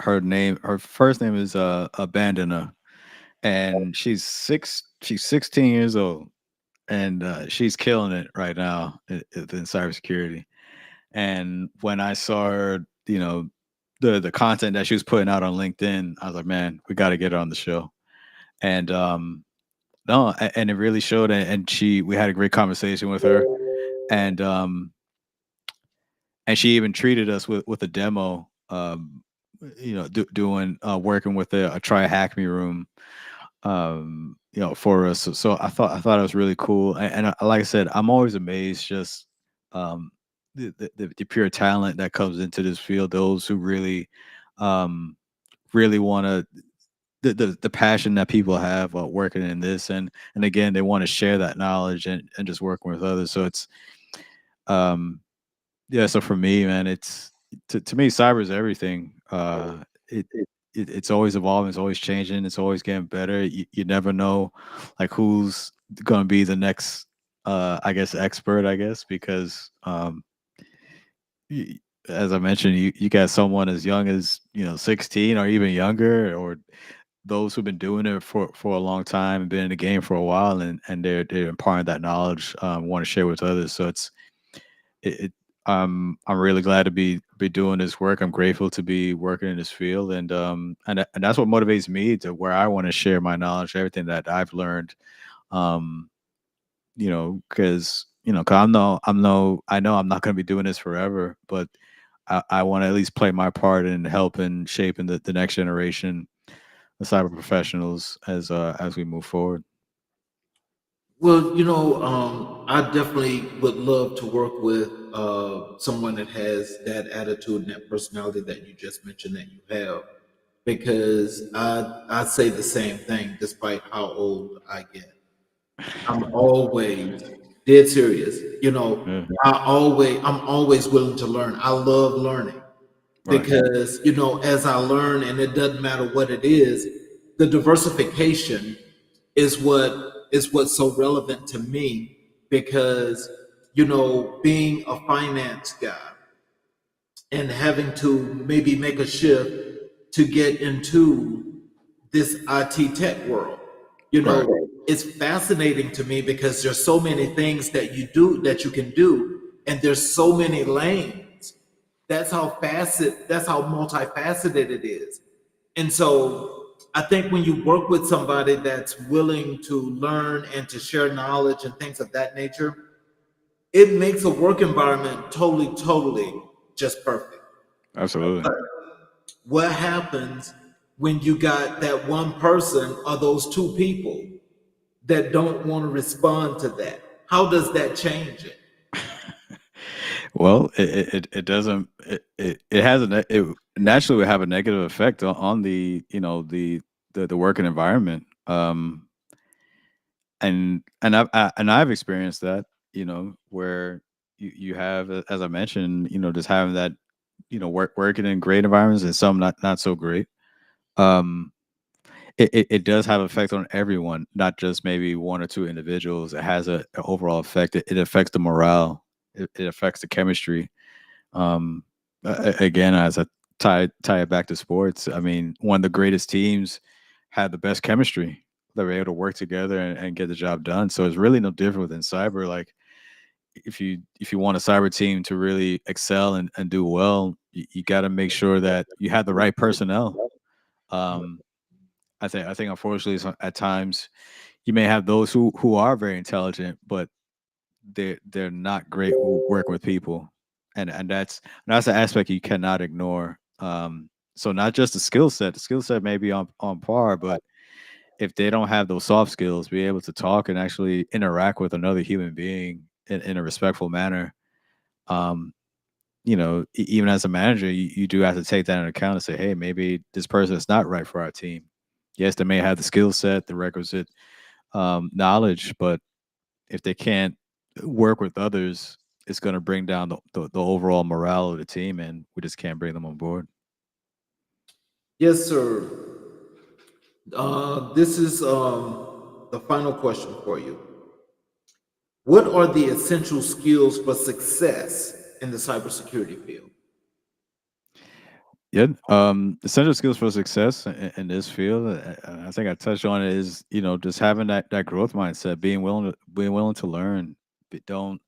first name is Abandona, and she's 16 years old, and she's killing it right now in cybersecurity. And when I saw her, you know, the content that she was putting out on LinkedIn, I was like, man, we got to get her on the show. And no, and it really showed. And she, we had a great conversation with her, and she even treated us with a demo. You know, doing working with a try hack me room, you know, for us. So I thought it was really cool. Like I said, I'm always amazed, just um, the pure talent that comes into this field. Those who really, um, really want to the passion that people have working in this, and again they want to share that knowledge and just working with others. So it's um yeah. So for me, man, it's to me, cyber is everything. It, it's always evolving, it's always changing, it's always getting better. You never know, like who's going to be the next, I guess, expert. I guess because y- as I mentioned, you got someone as young as 16 or even younger, or those who've been doing it for a long time and been in the game for a while, and they're imparting that knowledge, want to share with others. So it I'm really glad to be doing this work. I'm grateful to be working in this field, and that's what motivates me to where I want to share my knowledge, everything that I've learned. Um, because I know I'm not going to be doing this forever, but I want to at least play my part in helping shaping the next generation of cyber professionals as we move forward. Well, I definitely would love to work with someone that has that attitude and that personality that you just mentioned that you have, because I say the same thing despite how old I get. I'm always dead serious. Yeah, I'm always willing to learn. I love learning right. because as I learn, and it doesn't matter what it is, the diversification is what's so relevant to me, because being a finance guy and having to maybe make a shift to get into this IT tech world. Right. It's fascinating to me because there's so many things that you can do, and there's so many lanes. That's how multifaceted it is. And so I think when you work with somebody that's willing to learn and to share knowledge and things of that nature, it makes a work environment totally just perfect. Absolutely. What happens when you got that one person or those two people that don't want to respond to that? How does that change it? Well, it doesn't it has it naturally would have a negative effect on the the working environment. And I've experienced that, where you have, as I mentioned, just having that, working in great environments and some not so great. Um, it does have effect on everyone, not just maybe one or two individuals. It has a overall effect. It affects the morale. It affects the chemistry. Um, Again, as I tie it back to sports, I mean, one of the greatest teams had the best chemistry. They were able to work together and get the job done. So it's really no different within cyber. Like if you want a cyber team to really excel and do well, you got to make sure that you have the right personnel. Um, I think unfortunately at times you may have those who are very intelligent, but they're not great working with people, and that's an aspect you cannot ignore. So not just the skill set may be on par, but if they don't have those soft skills, be able to talk and actually interact with another human being in a respectful manner, um, even as a manager, you do have to take that into account and say, hey, maybe this person is not right for our team. Yes, they may have the skill set, the requisite knowledge, but if they can't work with others, it's going to bring down the overall morale of the team, and we just can't bring them on board. Yes, sir. This is the final question for you. What are the essential skills for success in the cybersecurity field? Yeah. Essential skills for success in this field, I think I touched on it, is just having that growth mindset, being willing to learn. Don't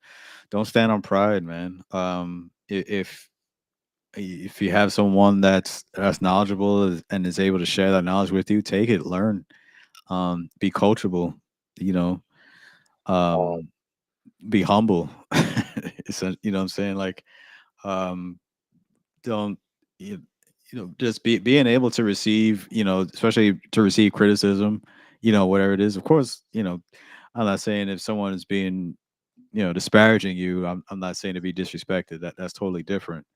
stand on pride, man. If you have someone that's knowledgeable and is able to share that knowledge with you, take it, learn, be coachable, you know, um, be humble. You know what I'm saying? Like, um, don't you, just being able to receive, especially to receive criticism, whatever it is. Of course, I'm not saying if someone is being, disparaging you, I'm not saying to be disrespected. That's totally different.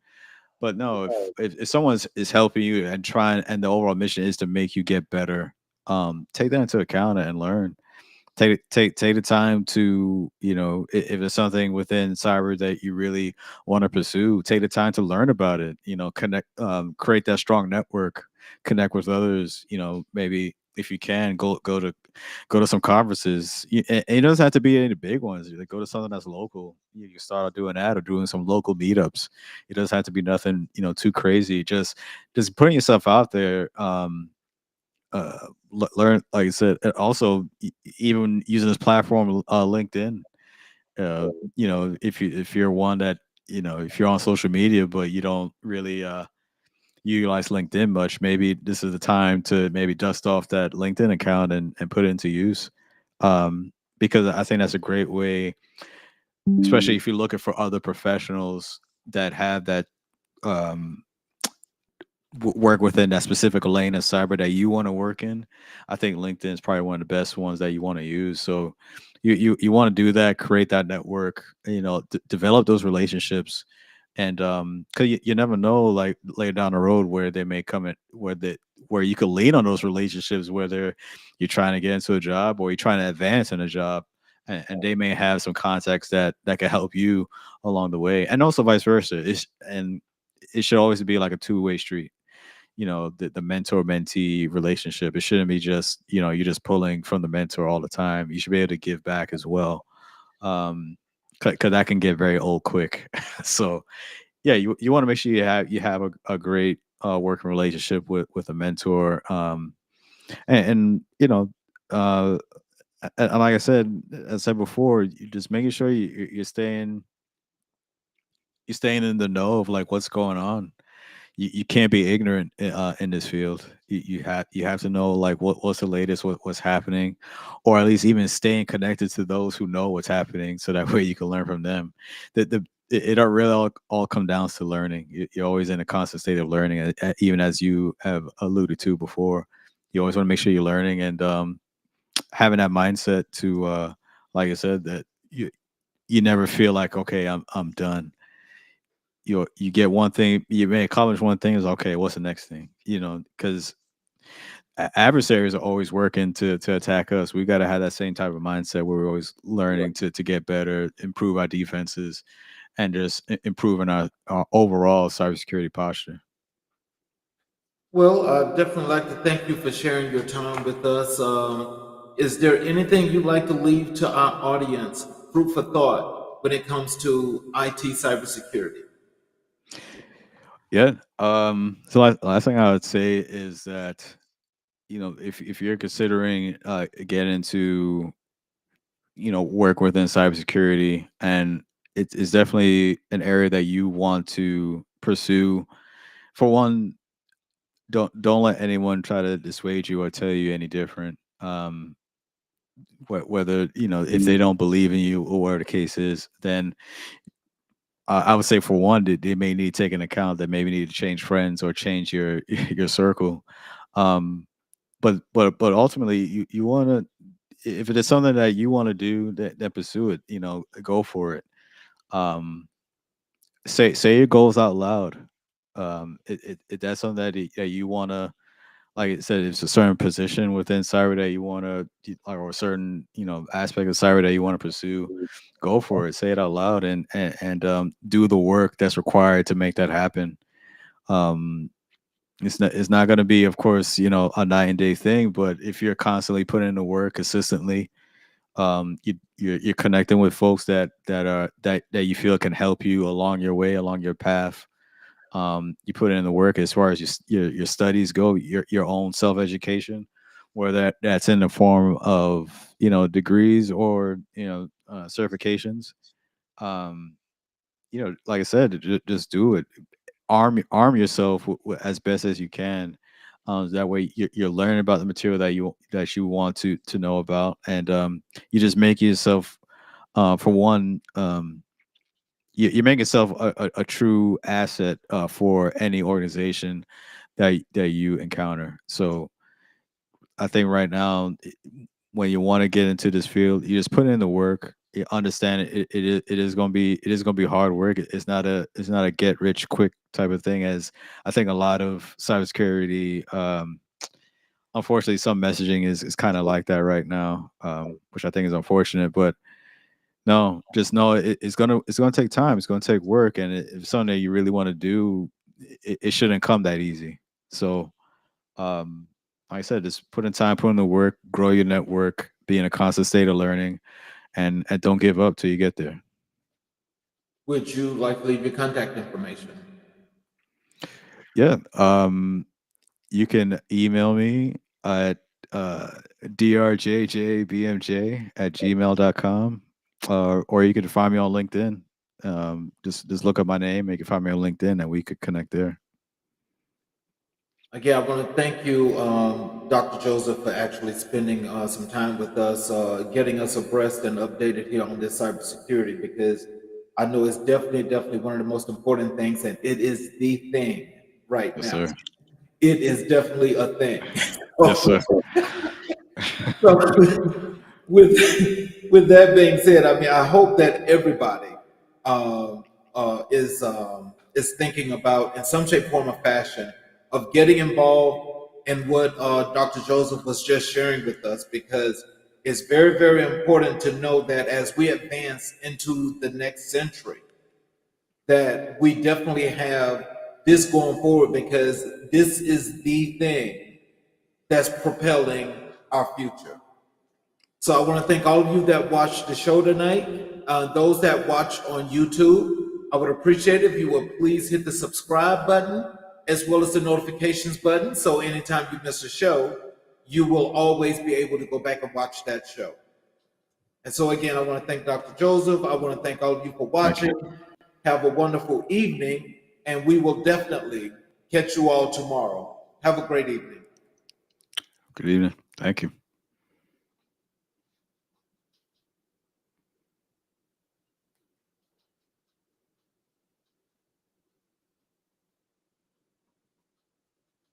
But no, if someone is helping you and trying, and the overall mission is to make you get better, take that into account and learn. Take the time to, if it's something within cyber that you really want to pursue, take the time to learn about it. Connect, create that strong network, connect with others. Maybe if you can go to some conferences. And it doesn't have to be any big ones. Like, go to something that's local. You start out doing that or doing some local meetups. It doesn't have to be nothing too crazy. Just putting yourself out there. Learn, like I said, and also even using this platform, LinkedIn. If you're one that, if you're on social media but you don't really utilize LinkedIn much, maybe this is the time to maybe dust off that LinkedIn account and put it into use. Because I think that's a great way, especially if you're looking for other professionals that have that um, work within that specific lane of cyber that you want to work in. I think LinkedIn is probably one of the best ones that you want to use. So you want to do that, create that network, develop those relationships, and because you never know, like later down the road, where they may come in, where you could lean on those relationships, whether you're trying to get into a job or you're trying to advance in a job, and they may have some contacts that can help you along the way, and also vice versa. It should always be like a two-way street. The mentor mentee relationship, it shouldn't be just, you're just pulling from the mentor all the time. You should be able to give back as well. Because that can get very old quick. So yeah, you want to make sure you have a great working relationship with a mentor. And uh and like I said, as I said before, you just making sure you're staying in the know of like what's going on. You can't be ignorant in this field. You have to know like what's the latest, what's happening, or at least even staying connected to those who know what's happening, so that way you can learn from them. It all really all come down to learning. You're always in a constant state of learning, even as you have alluded to before. You always want to make sure you're learning, and having that mindset to, like I said, that you never feel like, okay, I'm done. You get one thing, you may accomplish one thing, is okay, what's the next thing? Because adversaries are always working to attack us. We got to have that same type of mindset where we're always learning to get better, improve our defenses, and just improving our overall cybersecurity posture. Well, I'd definitely like to thank you for sharing your time with us. Is there anything you'd like to leave to our audience, food for thought, when it comes to IT cybersecurity? Yeah. So last thing I would say is that, if you're considering getting into, work within cybersecurity, and it's definitely an area that you want to pursue. For one, don't let anyone try to dissuade you or tell you any different. Whether, if they don't believe in you or whatever the case is, then I would say, for one, that they may need to take into account that maybe need to change friends or change your your circle. Um, but ultimately, you want to, if it is something that you want to do, that pursue it. Go for it. Um, say your goals out loud. If that's something that you want to, like I said, it's a certain position within cyber that you want to, or a certain, aspect of cyber that you want to pursue, go for it. Say it out loud, and do the work that's required to make that happen. Um, it's not going to be, of course, a night and day thing, but if you're constantly putting in the work consistently, you're connecting with folks that you feel can help you along your way, along your path. You put in the work as far as your studies go, your own self education, where that's in the form of, degrees, or certifications. Um, like I said, just do it. Arm yourself as best as you can. That way you're learning about the material that you want to know about, and you just make yourself, for one, you make yourself a true asset for any organization that you encounter. So I think right now, when you want to get into this field, you just put in the work. understand it is going to be hard work. It's not a get rich quick type of thing, as I think a lot of cybersecurity, unfortunately some messaging is kind of like that right now, which I think is unfortunate. But no, just know it's gonna take time. It's gonna take work, and if it's something that you really want to do, it shouldn't come that easy. So, um, like I said, just put in time, put in the work, grow your network, be in a constant state of learning, and don't give up till you get there. Would you like to leave your contact information? Yeah. You can email me at drjjbmj@gmail.com, or you can find me on LinkedIn. Just look up my name. You can find me on LinkedIn, and we could connect there. Again, I want to thank you, Dr. Joseph, for actually spending some time with us, getting us abreast and updated here on this cybersecurity, because I know it's definitely one of the most important things, and it is the thing right Yes, now. sir. It is definitely a thing. Yes, sir. So, with with that being said, I mean, I hope that everybody is thinking about, in some shape, form, or fashion, of getting involved in what Dr. Joseph was just sharing with us, because it's very important to know that as we advance into the next century, that we definitely have this going forward, because this is the thing that's propelling our future. So I want to thank all of you that watched the show tonight. Those that watch on YouTube, I would appreciate it if you would please hit the subscribe button as well as the notifications button. So anytime you miss a show, you will always be able to go back and watch that show. And so again, I want to thank Dr. Joseph. I want to thank all of you for Thank you. watching. Have a wonderful evening, and we will definitely catch you all tomorrow. Have a great evening. Good evening. Thank you.